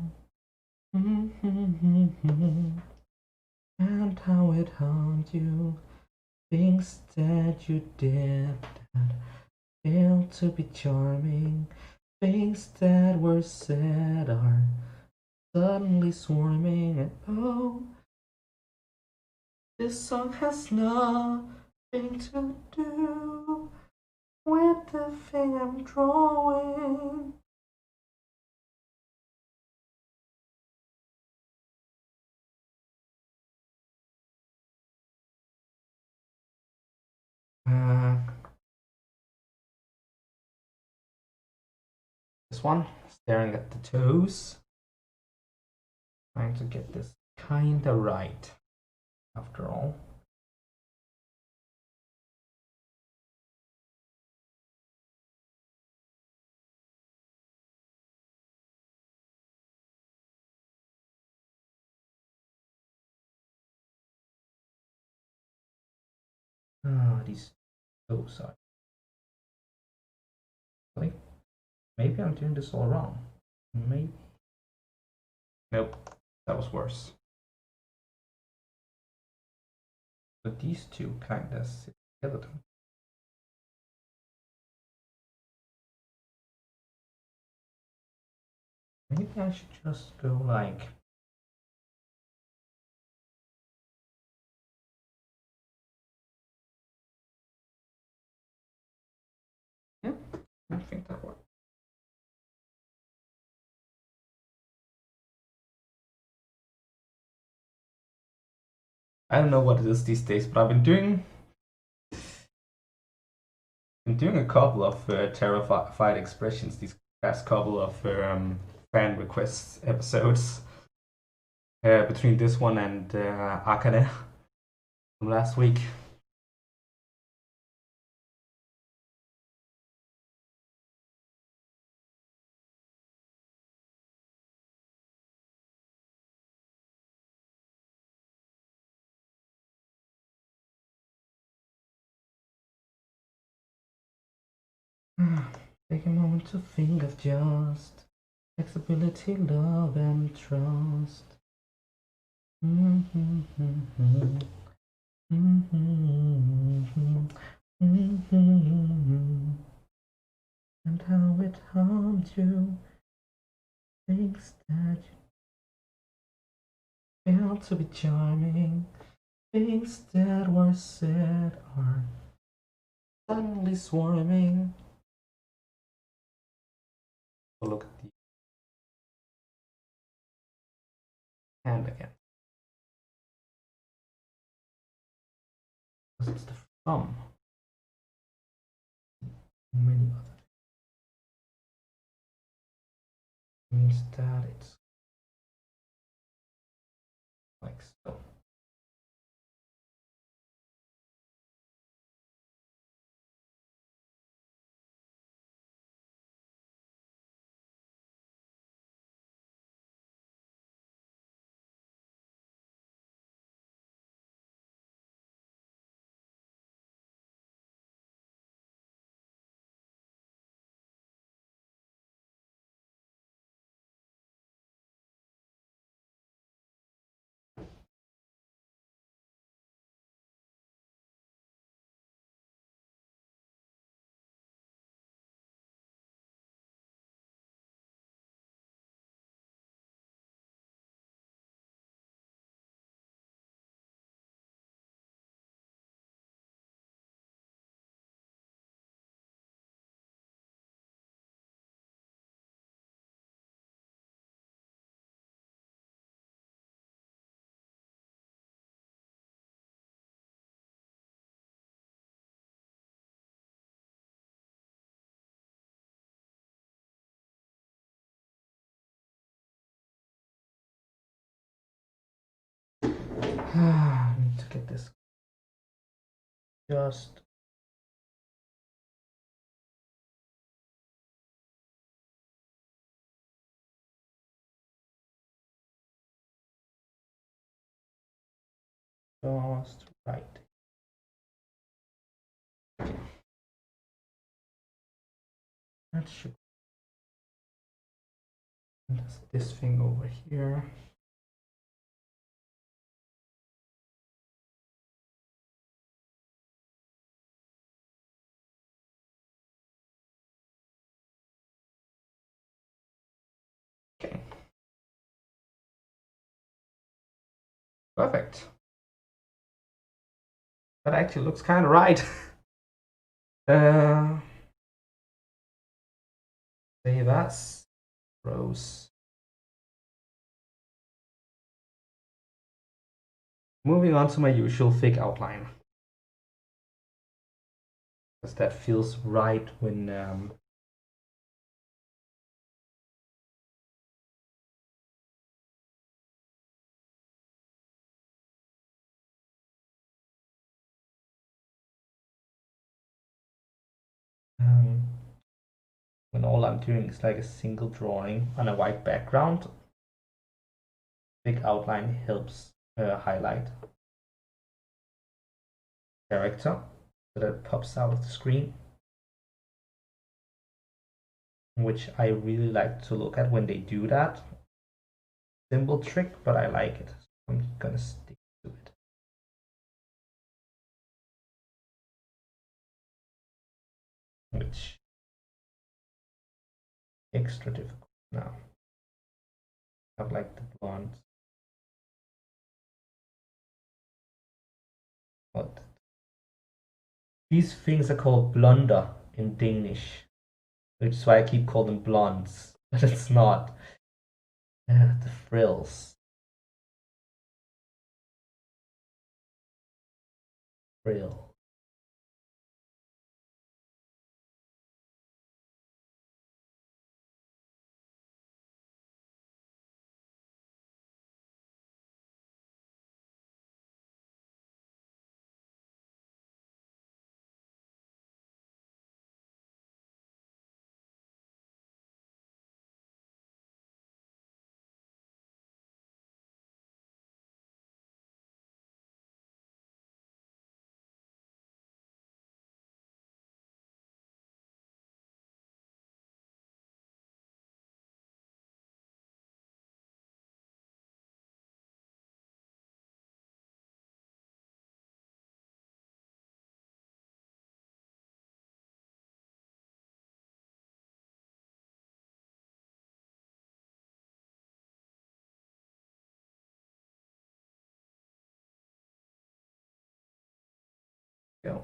S1: And how it harmed you. Things that you did that failed to be charming. Things that were said are suddenly swarming. And oh, this song has nothing to do with the thing I'm drawing. This one, staring at the toes. Trying to get this kinda right, after all. These those are. Maybe I'm doing this all wrong. Maybe. Nope, that was worse. But these two kinda sit together. Maybe I should just go like. Yeah, I think that works. I don't know what it is these days, but I've been doing a couple of terrified expressions these past couple of fan request episodes. Between this one and Akane from last week. Take a moment to think of just flexibility, love, and trust. And how it harmed you. Things that you failed to be charming. Things that were said are suddenly swarming. Look at the hand again. Because it's the thumb. Many other means that it's like so. I need to get this just right. That should. That's this thing over here. Okay. Perfect. That actually looks kind of right. Say that's rose. Moving on to my usual thick outline. Because that feels right when
S2: when all I'm doing is like a single drawing on a white background, big outline helps highlight character so that it pops out of the screen, which I really like to look at when they do that. Simple trick, but I like it. So I'm gonna stick to it. Which extra difficult now. I have like the blonde. What? These things are called blunder in Danish, which is why I keep calling them blondes, but it's not. The frills. Frill. Go.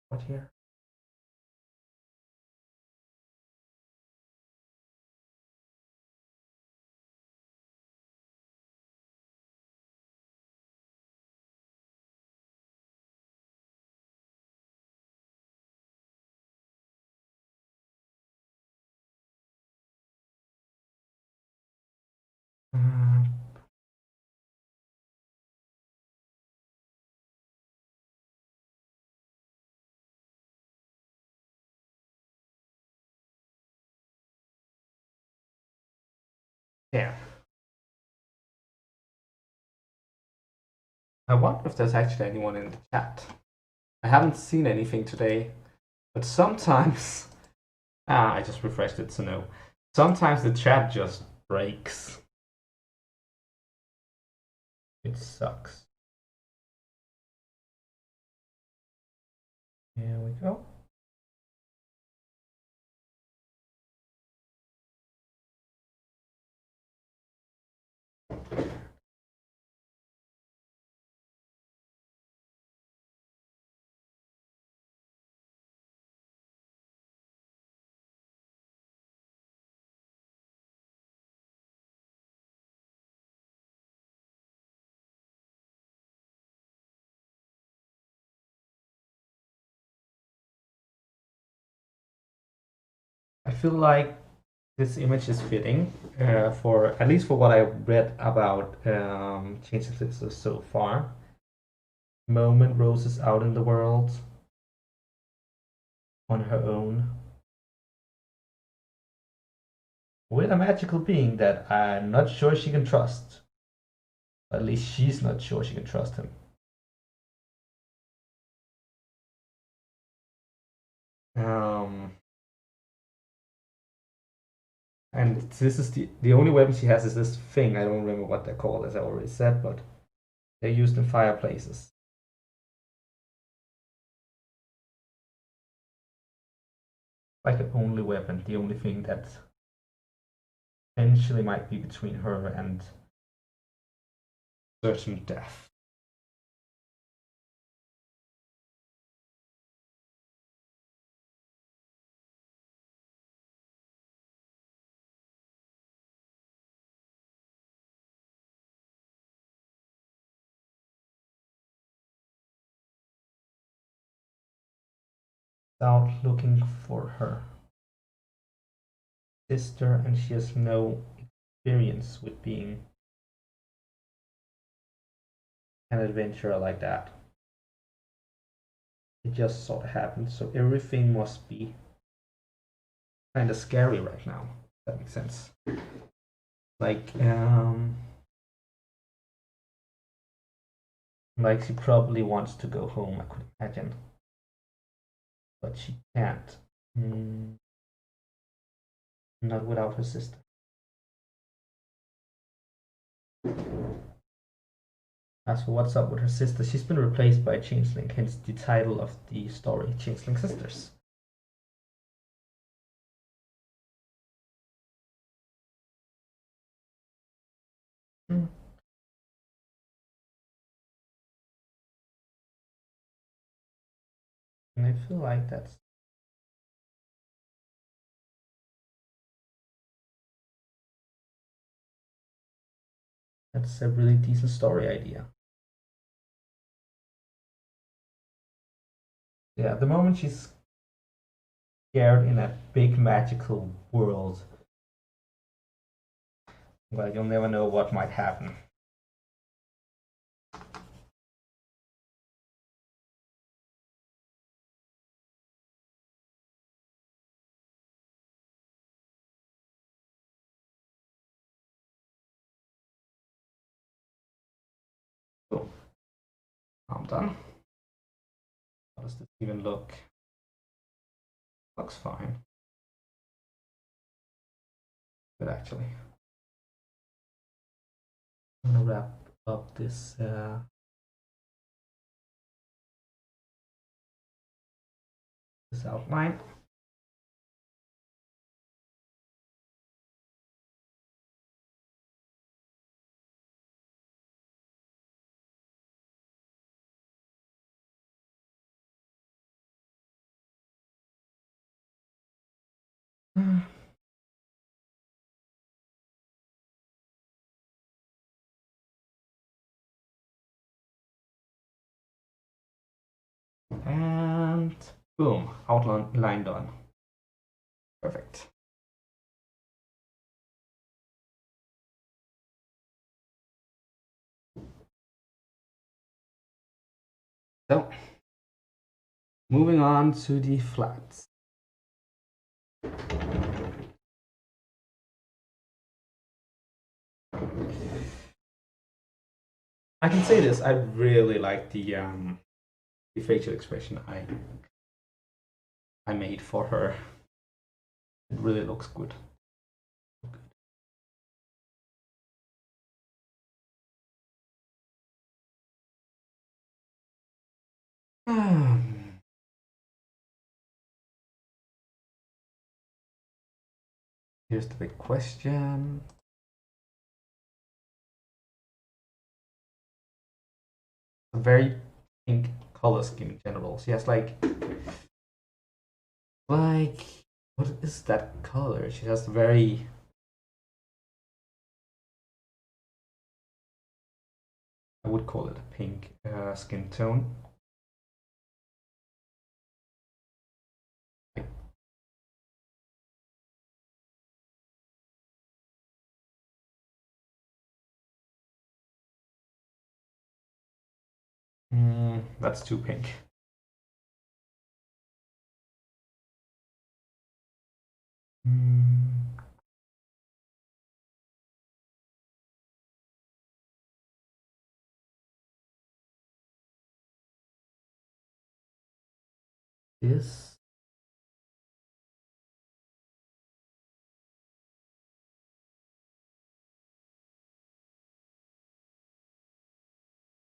S2: What here? Yeah. I wonder if there's actually anyone in the chat. I haven't seen anything today, but sometimes I just refreshed it, so no. Sometimes the chat just breaks. It sucks. Here we go. I feel like this image is fitting for at least for what I read about Changeling so far. Moment Rose is out in the world on her own with a magical being that I'm not sure she can trust. At least she's not sure she can trust him. And this is the only weapon she has is this thing. I don't remember what they're called, as I already said, but they're used in fireplaces. Like the only weapon, the only thing that potentially might be between her and certain death. out looking for her sister, and she has no experience with being an adventurer like that. It just sort of happened, so everything must be kind of scary right now. If that makes sense. Like she probably wants to go home, I could imagine, but she can't. Not without her sister. As for what's up with her sister, she's been replaced by a Changeling, hence the title of the story, Changeling Sisters. And I feel like that's a really decent story idea. Yeah, at the moment she's scared in a big magical world. Well, you'll never know what might happen. Cool. I'm done. How does this even look? Looks fine. But actually, I'm gonna wrap up this this outline. And boom, outline done. Perfect. So, moving on to the flats. I can say this, I really like the facial expression I made for her. It really looks good. Here's the big question. A very pink color scheme in general. She has like what is that color? She has very I would call it a pink skin tone. That's too pink. This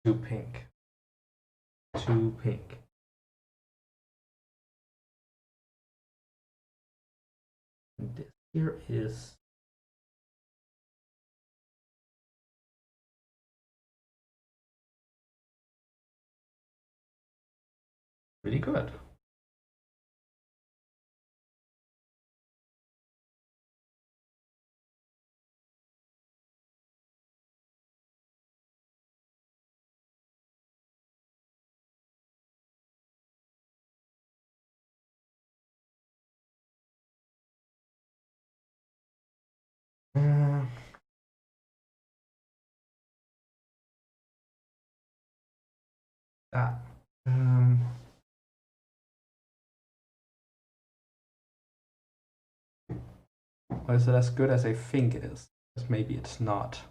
S2: too pink. Too pink. And this here is pretty good. that.
S1: Or is it as good as I think it is? Because maybe it's not.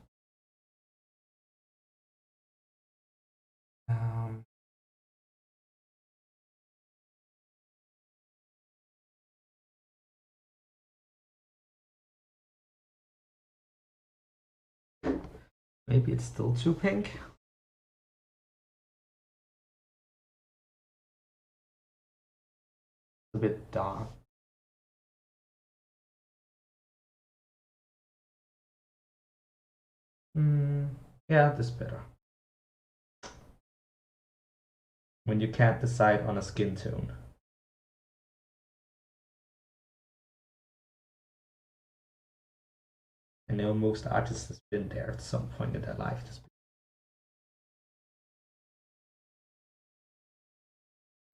S2: Maybe it's still too pink. It's a bit dark. Yeah, this better. When you can't decide on a skin tone. I know most artists have been there at some point in their life.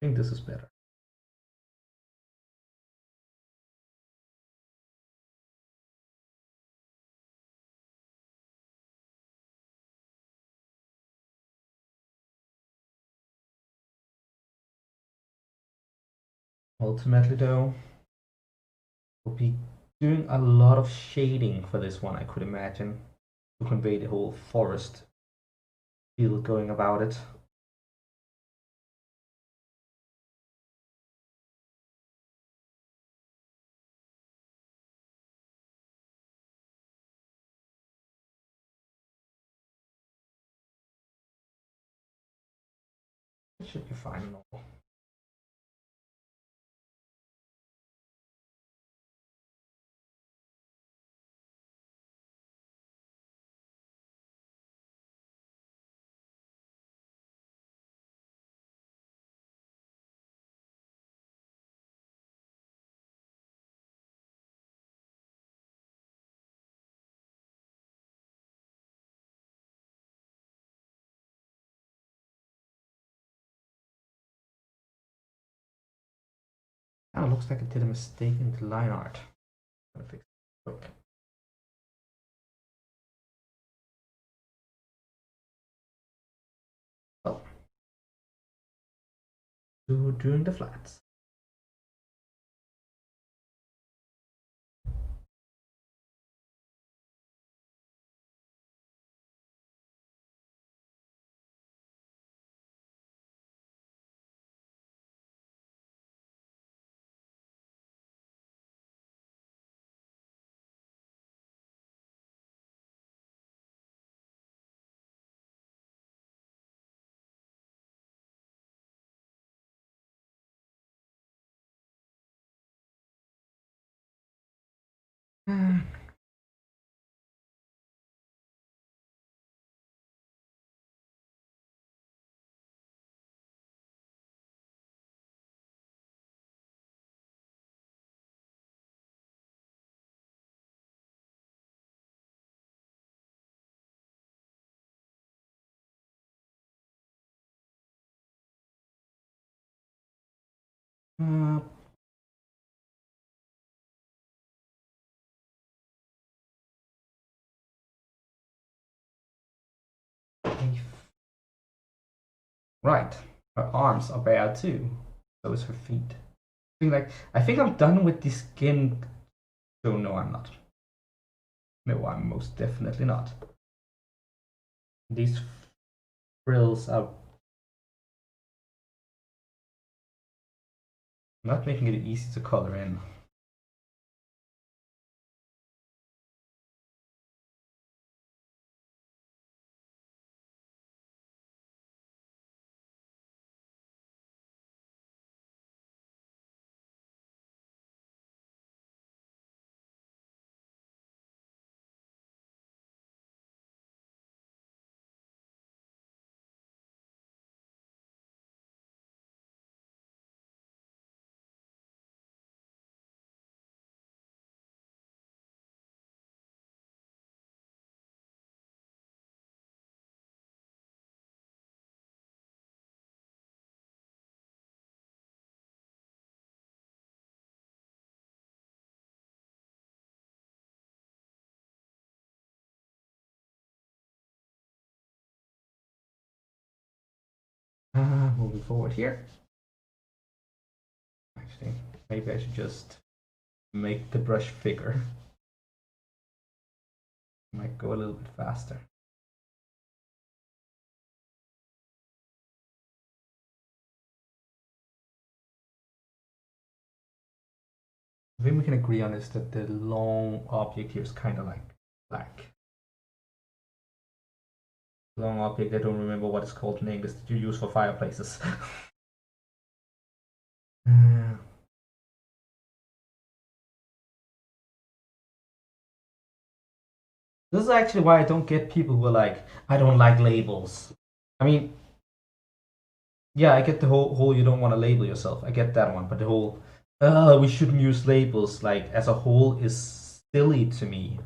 S2: I think this is better. Ultimately, though, we'll be doing a lot of shading for this one, I could imagine, to convey the whole forest feel going about it. It should be fine. Oh, it looks like I did a mistake in the line art. I'm gonna fix it. Okay. Oh. So doing the flats. Right. Her arms are bare too. So is her feet. I think I'm done with the skin. So no, I'm not. No, I'm most definitely not. These frills are not making it easy to color in. Moving forward here. Actually, maybe I should just make the brush bigger. Might go a little bit faster. I think we can agree on this, that the long object here is kind of like black. Long object, I don't remember what it's called in English, that you use for fireplaces. This is actually why I don't get people who are like, I don't like labels. I mean, yeah, I get the whole you don't want to label yourself. I get that one, but the whole we shouldn't use labels like as a whole is silly to me.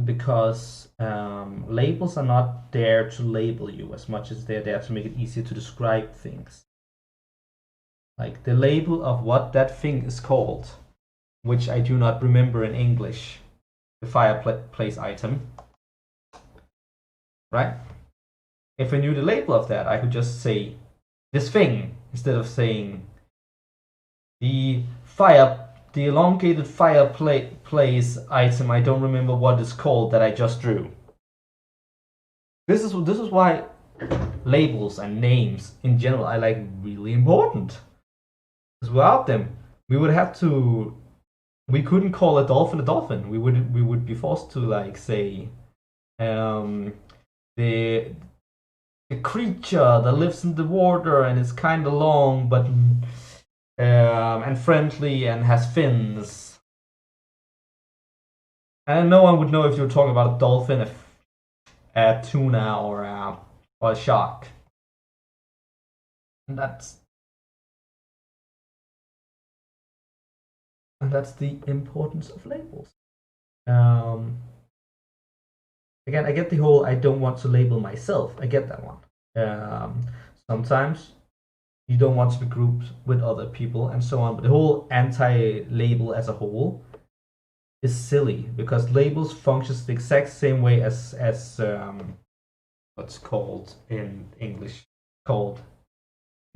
S2: Because labels are not there to label you as much as they're there to make it easier to describe things. Like the label of what that thing is called, which I do not remember in English, the fireplace item, right? If I knew the label of that, I could just say this thing instead of saying the elongated fireplace item. I don't remember what it's called that I just drew. This is why labels and names in general are like really important. Because without them, we couldn't call a dolphin a dolphin. We would be forced to like say the creature that lives in the water and is kind of long but and friendly and has fins. And no one would know if you were talking about a dolphin, a tuna, or a shark. And that's the importance of labels. Again, I get the whole I don't want to label myself. I get that one. Sometimes you don't want to be grouped with other people and so on. But the whole anti-label as a whole is silly because labels functions the exact same way as what's called in English called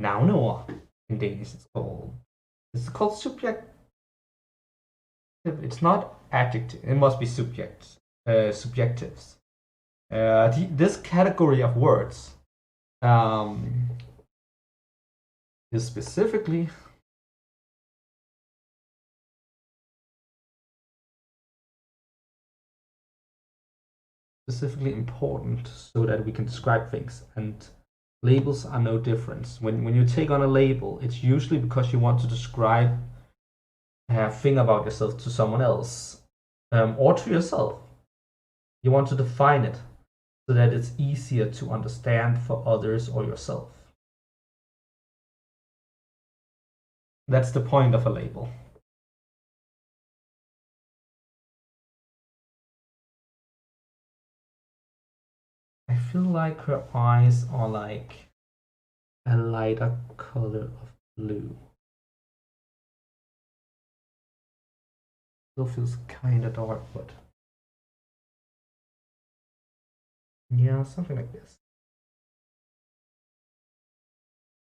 S2: navneord. In Danish, it's called subject. It's not adjective. It must be subjects. Subjectives. This category of words is specifically important so that we can describe things, and labels are no different. When you take on a label, it's usually because you want to describe a thing about yourself to someone else or to yourself. You want to define it so that it's easier to understand for others or yourself. That's the point of a label. I feel like her eyes are like a lighter color of blue. Still feels kind of dark, but yeah, something like this.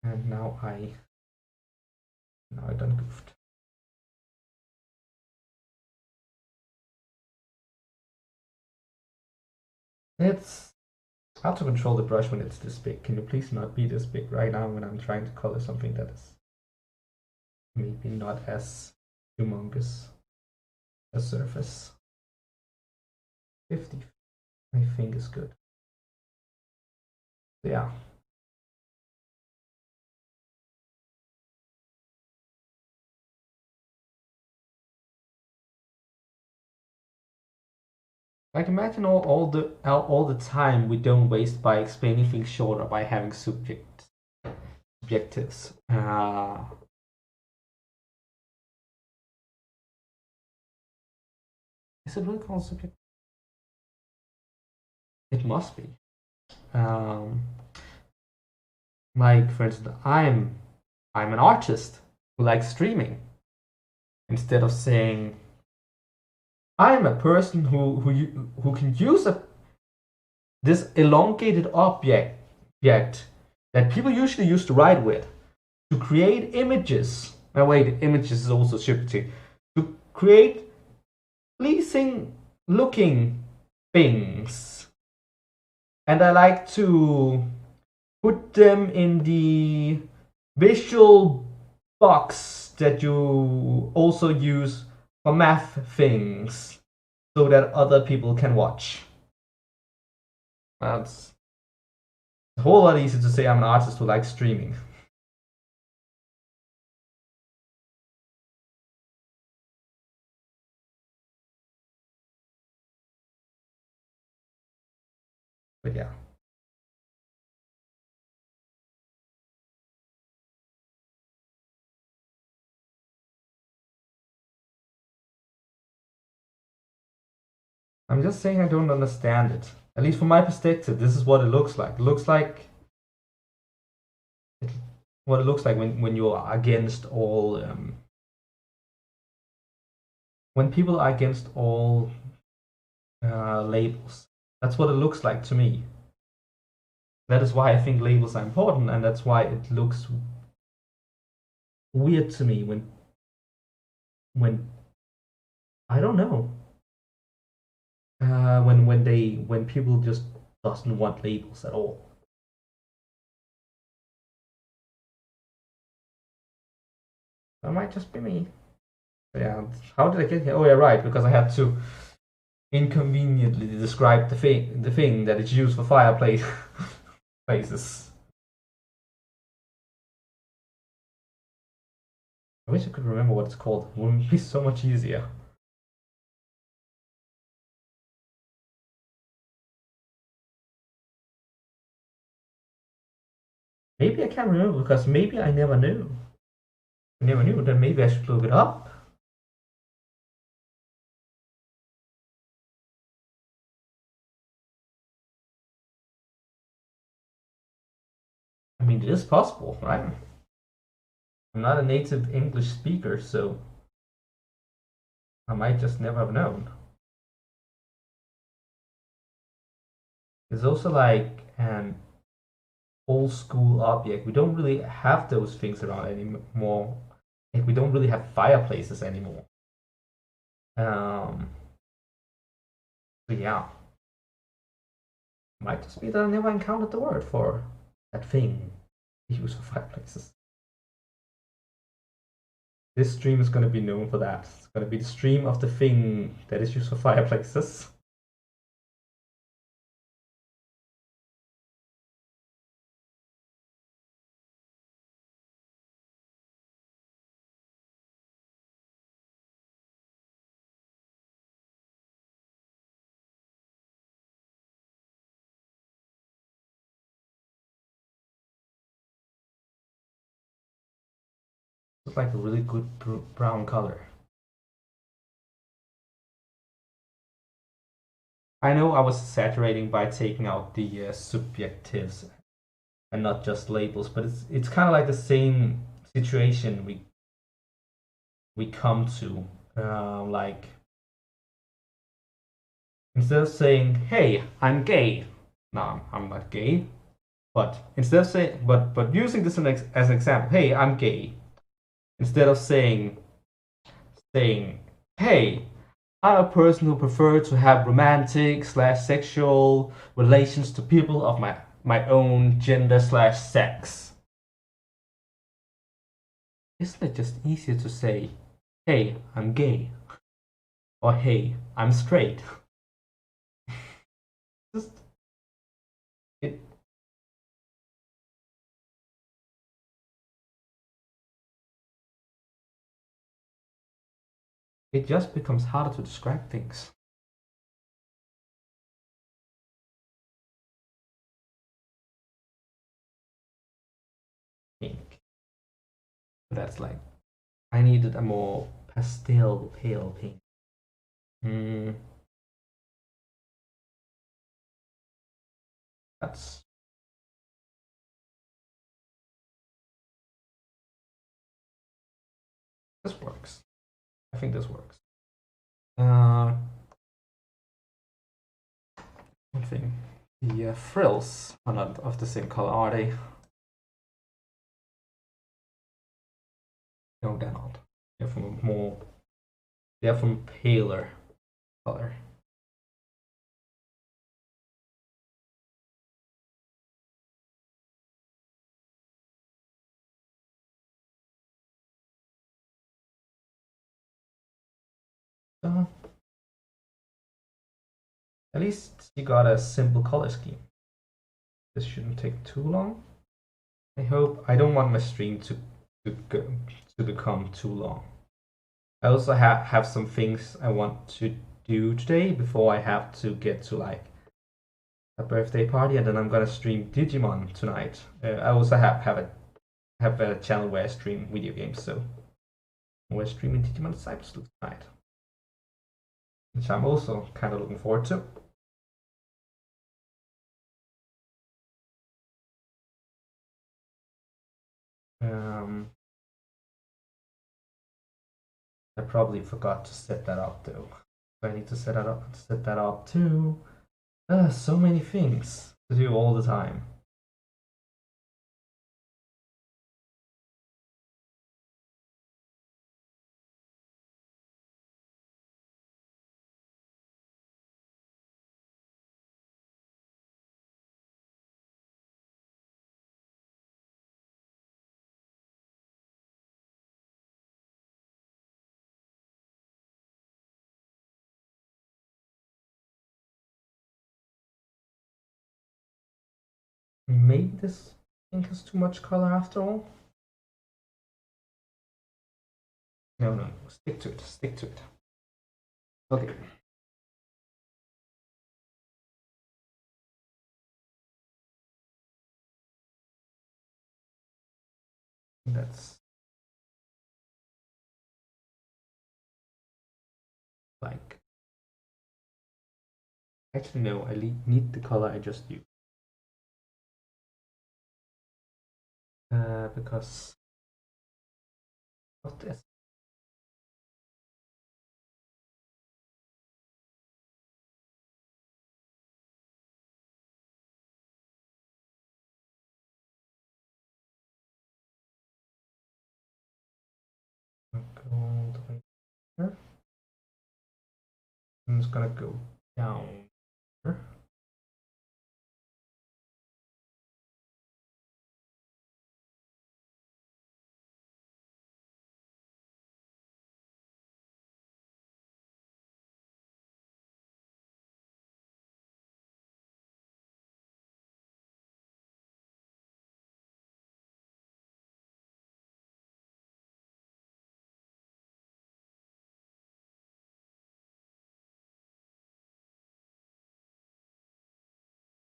S2: And now I done goofed. It's hard to control the brush when it's this big. Can you please not be this big right now when I'm trying to color something that is maybe not as humongous a surface? 50, I think is good. Yeah. Like imagine all the time we don't waste by explaining things shorter by having subjectives. Is it really called subject? It must be. Like for instance, I'm an artist who likes streaming. Instead of saying I'm a person who can use this elongated object that people usually use to write with to create images. Now wait, images is also subjective. To create pleasing looking things. And I like to put them in the visual box that you also use for math things so that other people can watch. That's a whole lot easier to say I'm an artist who likes streaming. But yeah. I'm just saying I don't understand it. At least from my perspective, this is what it looks like. It looks like what it looks like when you are against all when people are against all labels. That's what it looks like to me. That is why I think labels are important, and that's why it looks weird to me when I don't know when people just doesn't want labels at all. That might just be me. But yeah, how did I get here? Oh yeah, right, because I had to inconveniently describe the thing that is used for fireplace places. I wish I could remember what it's called. It would be so much easier. Maybe I can't remember because maybe I never knew. I never knew. Then maybe I should look it up. I mean, it is possible, right? I'm not a native English speaker, so I might just never have known. It's also like an old school object. We don't really have those things around anymore. Like we don't really have fireplaces anymore. So yeah, might just be that I never encountered the word for that thing used for fireplaces. This stream is going to be known for that. It's going to be the stream of the thing that is used for fireplaces. It's like a really good brown color. I know I was exaggerating by taking out the subjectives and not just labels, but it's kind of like the same situation we come to. Like instead of saying, "Hey, I'm gay," no, I'm not gay. But instead of saying, but using this as an example, "Hey, I'm gay," instead of saying, "Hey, I'm a person who prefers to have romantic slash sexual relations to people of my own gender slash sex." Isn't it just easier to say, "Hey, I'm gay," or "Hey, I'm straight"? Just it. It just becomes harder to describe things. Pink. That's like I needed a more pastel pale pink. Hmm. That's this works. I think this works. One thing.
S1: The frills are not of the same color, are they? No, they're not. They're from more. They're from paler color. So, at least you got a simple color scheme. This shouldn't take too long. I hope. I don't want my stream to become too long. I also have some things I want to do today before I have to get to like a birthday party, and then I'm gonna stream Digimon tonight. I also have a channel where I stream video games, so we're streaming Digimon Cybersloop tonight, which I'm also kind of looking forward to. I probably forgot to set that up though. I need to set that up too. So many things to do all the time. Maybe this thing has too much color after all. No, stick to it. Okay. That's like, actually no, I need the color I just used. Because of this. Go all the way here. I'm just gonna go down here.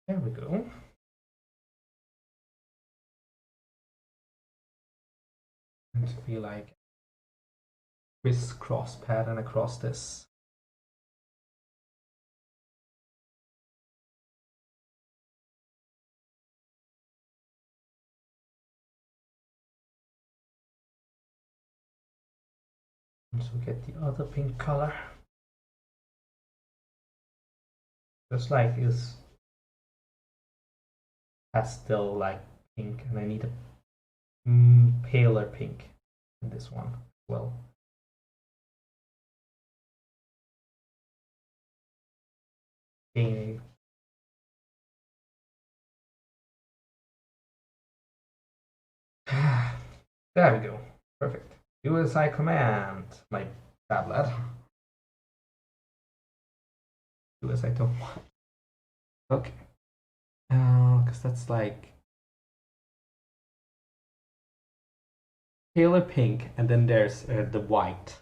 S1: There we go. And to be like crisscross pattern across this. And so get the other pink color. Just like is pastel like pink, and I need a paler pink in this one as well. Okay. There we go. Perfect. Do as I command, my tablet. Do as I don't want. Okay. Because that's like paler pink, and then there's the white.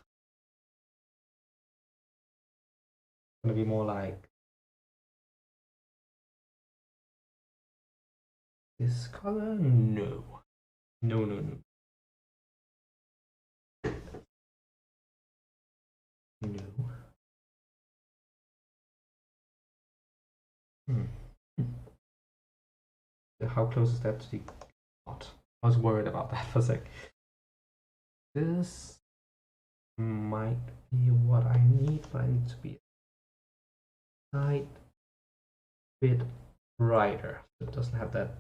S1: It's gonna be more like this color. No. No. How close is that to the pot? I was worried about that for a sec. This might be what I need, but I need to be a slight bit
S2: brighter. So it doesn't have that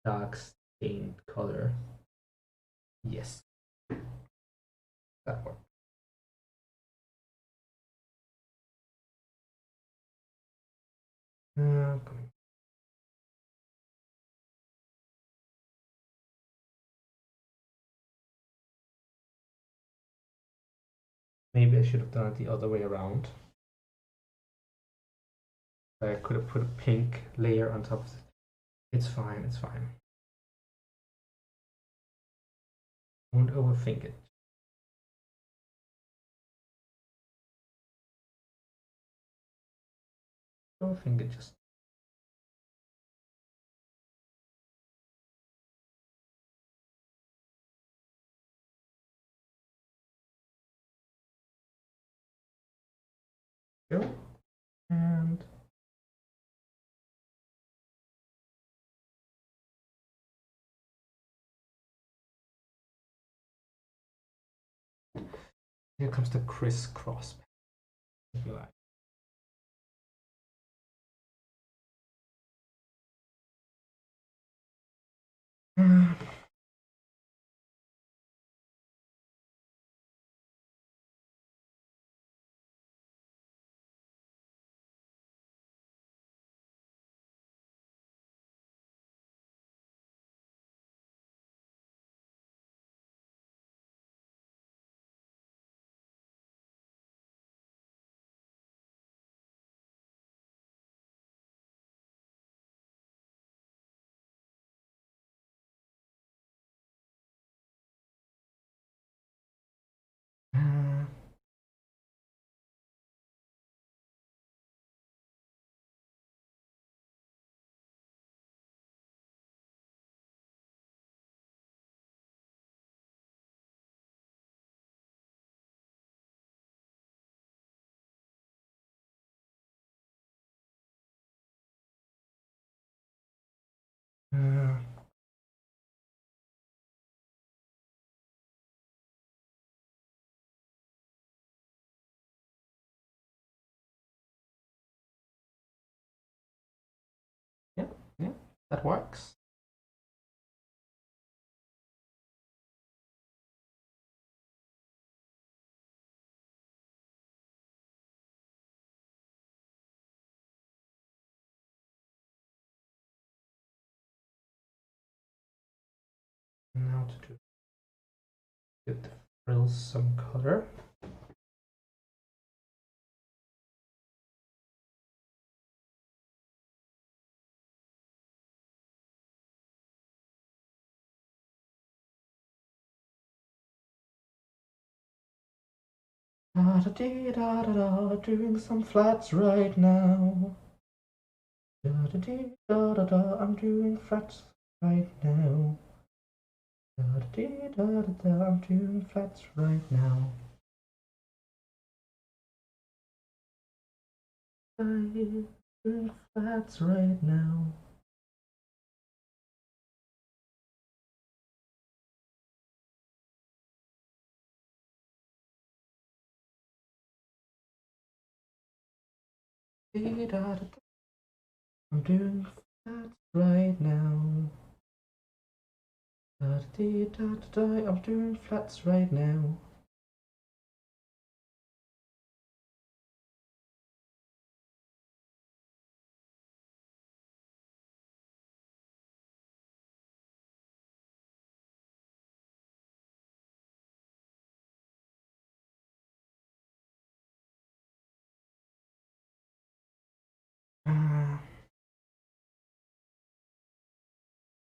S2: dark stained color. Yes, that works. Maybe I should have done it the other way around. I could have put a pink layer on top of it. It's fine, it's fine. Don't overthink it. Overthink it just. Go. And here comes the crisscross. If you like. Yeah, that works. Now to give the frills some color. Da da dee da da da, doing some flats right now. Da da dee da da da, I'm doing flats right now. Da da dee da da da, I'm doing flats right now. I'm doing flats right now. Dee da da da, I'm doing flats right now. Da da dee da da da, I'm doing flats right now.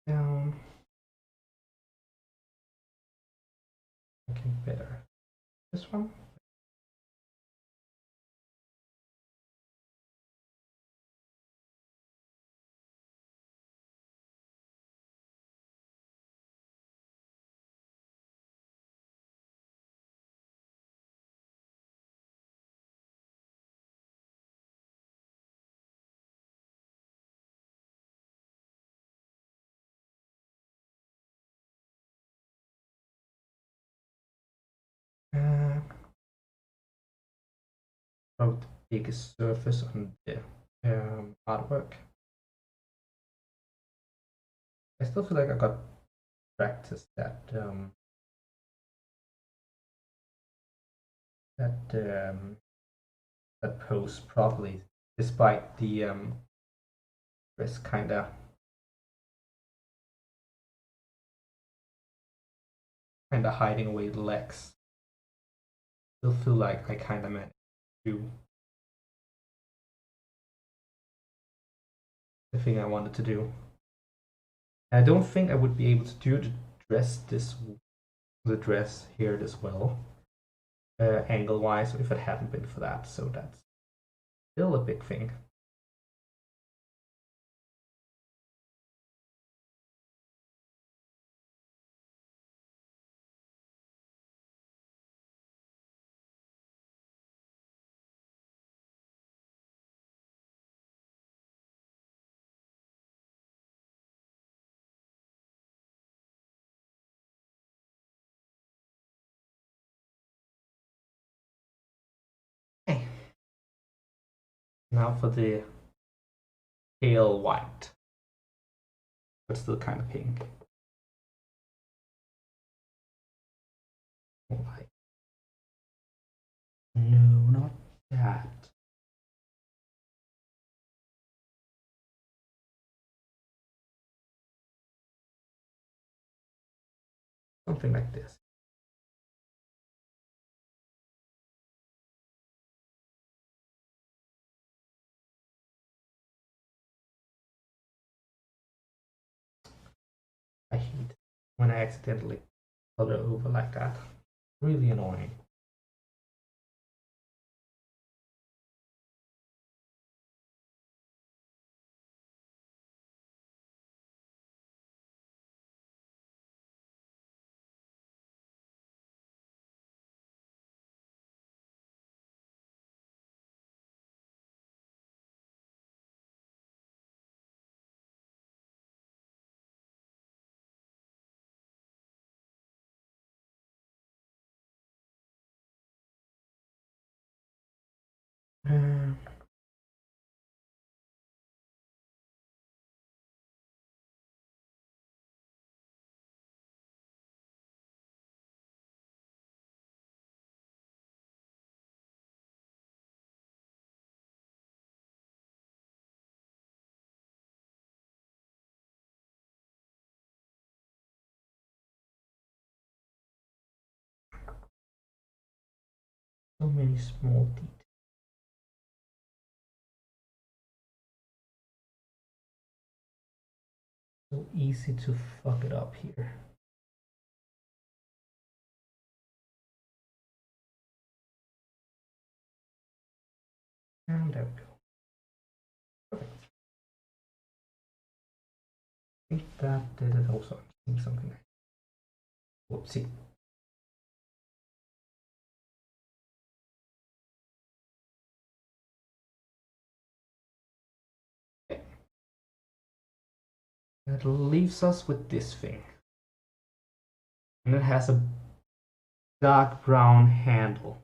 S2: Down. Okay, better. This one. About the biggest surface on the artwork. I still feel like I got practice that that pose properly, despite the dress kinda hiding away the legs. Still feel like I kinda managed to the thing I wanted to do. I don't think I would be able to do the dress here this well, angle wise, if it hadn't been for that. So that's still a big thing. Okay. Now for the pale white, but still kind of pink. Like, no, not that. Something like this. I hate when I accidentally color over like that. Really annoying. Uh, so many small details. So easy to fuck it up here. And there we go. Perfect. I think that did it also. I'm seeing something. Whoopsie. Okay. That leaves us with this thing. And it has a dark brown handle.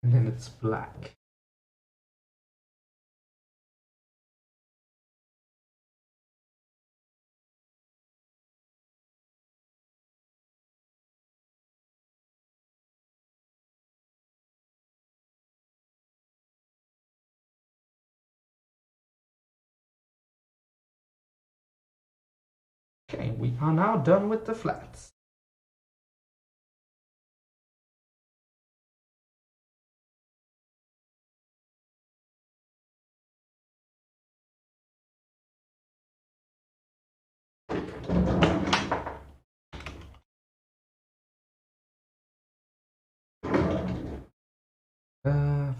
S2: And then it's black. Okay, we are now done with the flats.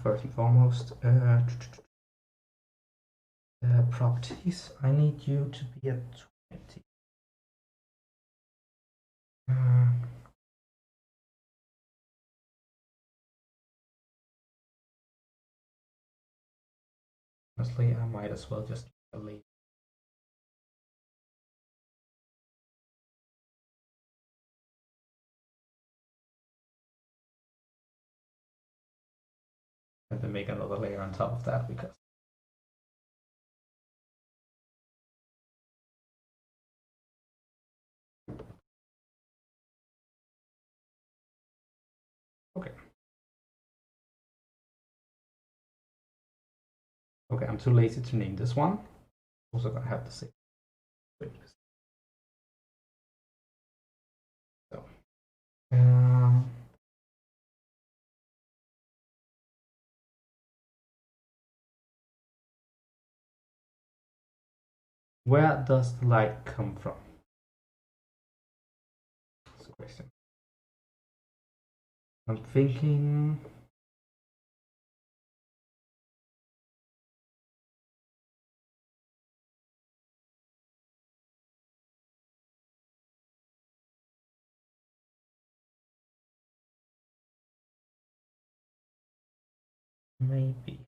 S2: First and foremost, properties. I need you to be at 20. Honestly, I might as well just leave. and then make another layer on top of that because okay, I'm too lazy to name this one. Also gonna have to say so where does the light come from? That's the question. I'm thinking maybe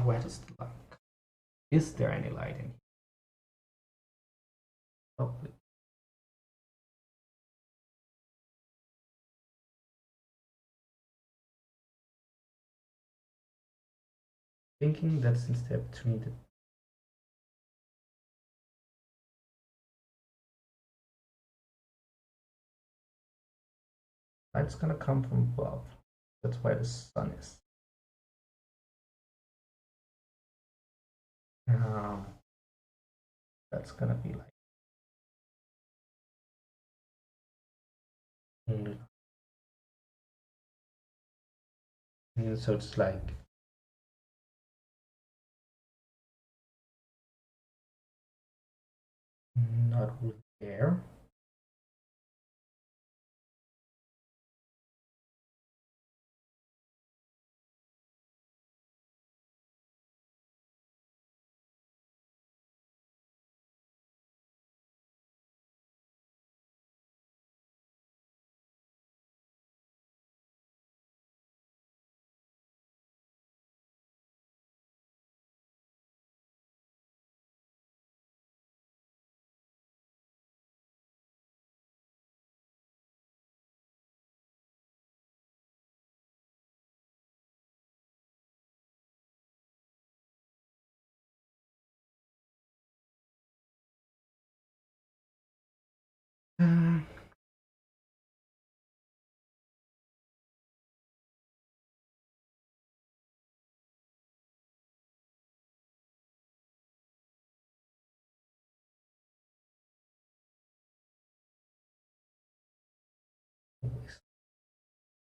S2: where does the light come? Is there any light in here? Probably. Thinking that since they're between the light's gonna come from above. That's where the sun is. That's gonna be like so it's like not really there.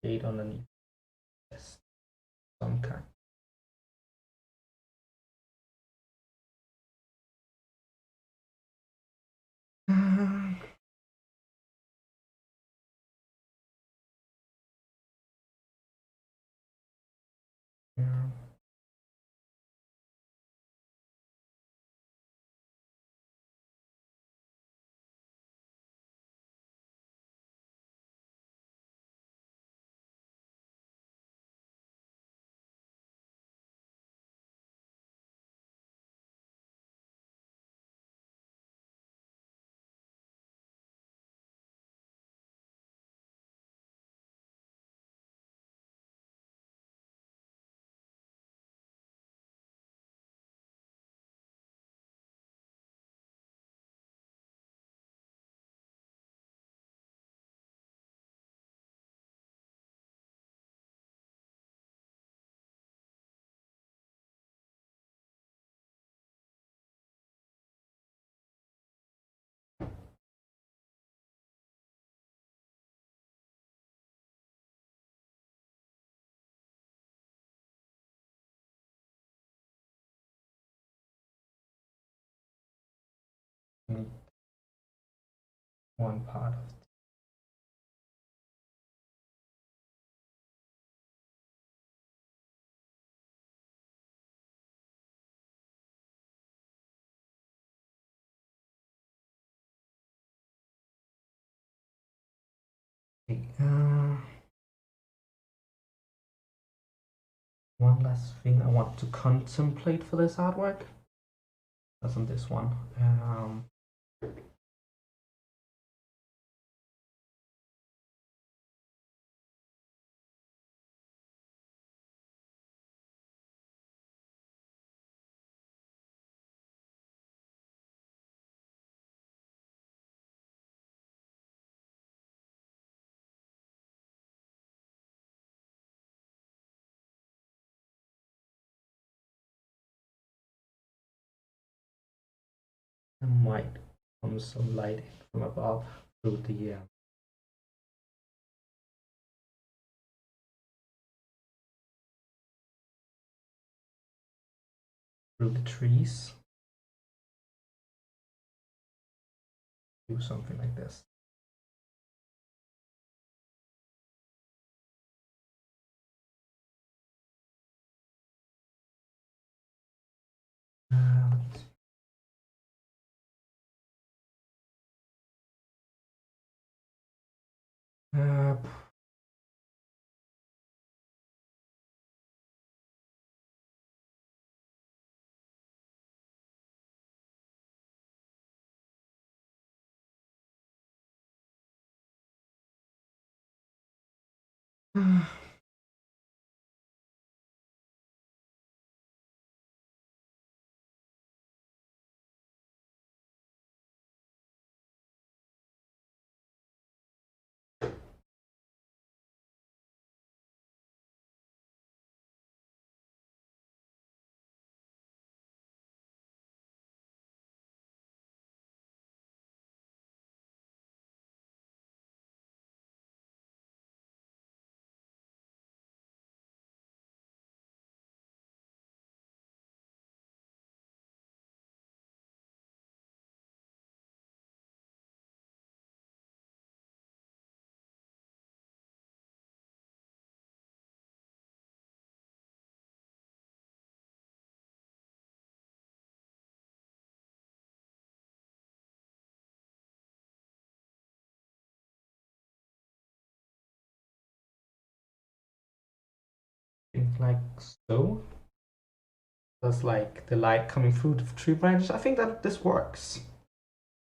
S2: Shade underneath. Yes, some kind. Yeah. One part of it. One last thing I want to contemplate for this artwork. That's on this one. There might come some light from above through the trees. Do something like this. Uh, like so. That's like the light coming through the tree branches. I think that this works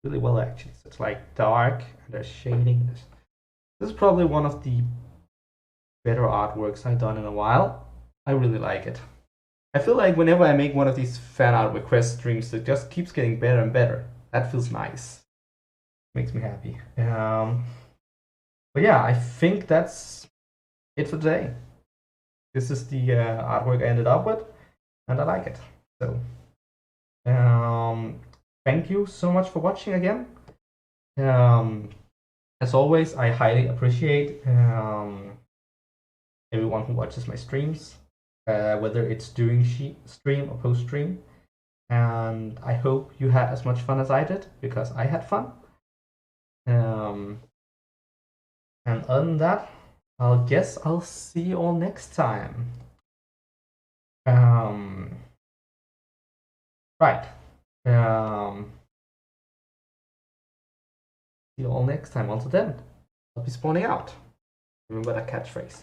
S2: really well actually. So it's like dark and there's shading. This is probably one of the better artworks I've done in a while. I really like it. I feel like whenever I make one of these fan art request streams, it just keeps getting better and better. That feels nice. Makes me happy. But yeah, I think that's it for today. This is the artwork I ended up with, and I like it. So, thank you so much for watching again. As always, I highly appreciate everyone who watches my streams, whether it's during stream or post stream. And I hope you had as much fun as I did, because I had fun. And other than that, I'll see you all next time. Right. See you all next time. Until then, I'll be spawning out. Remember that catchphrase.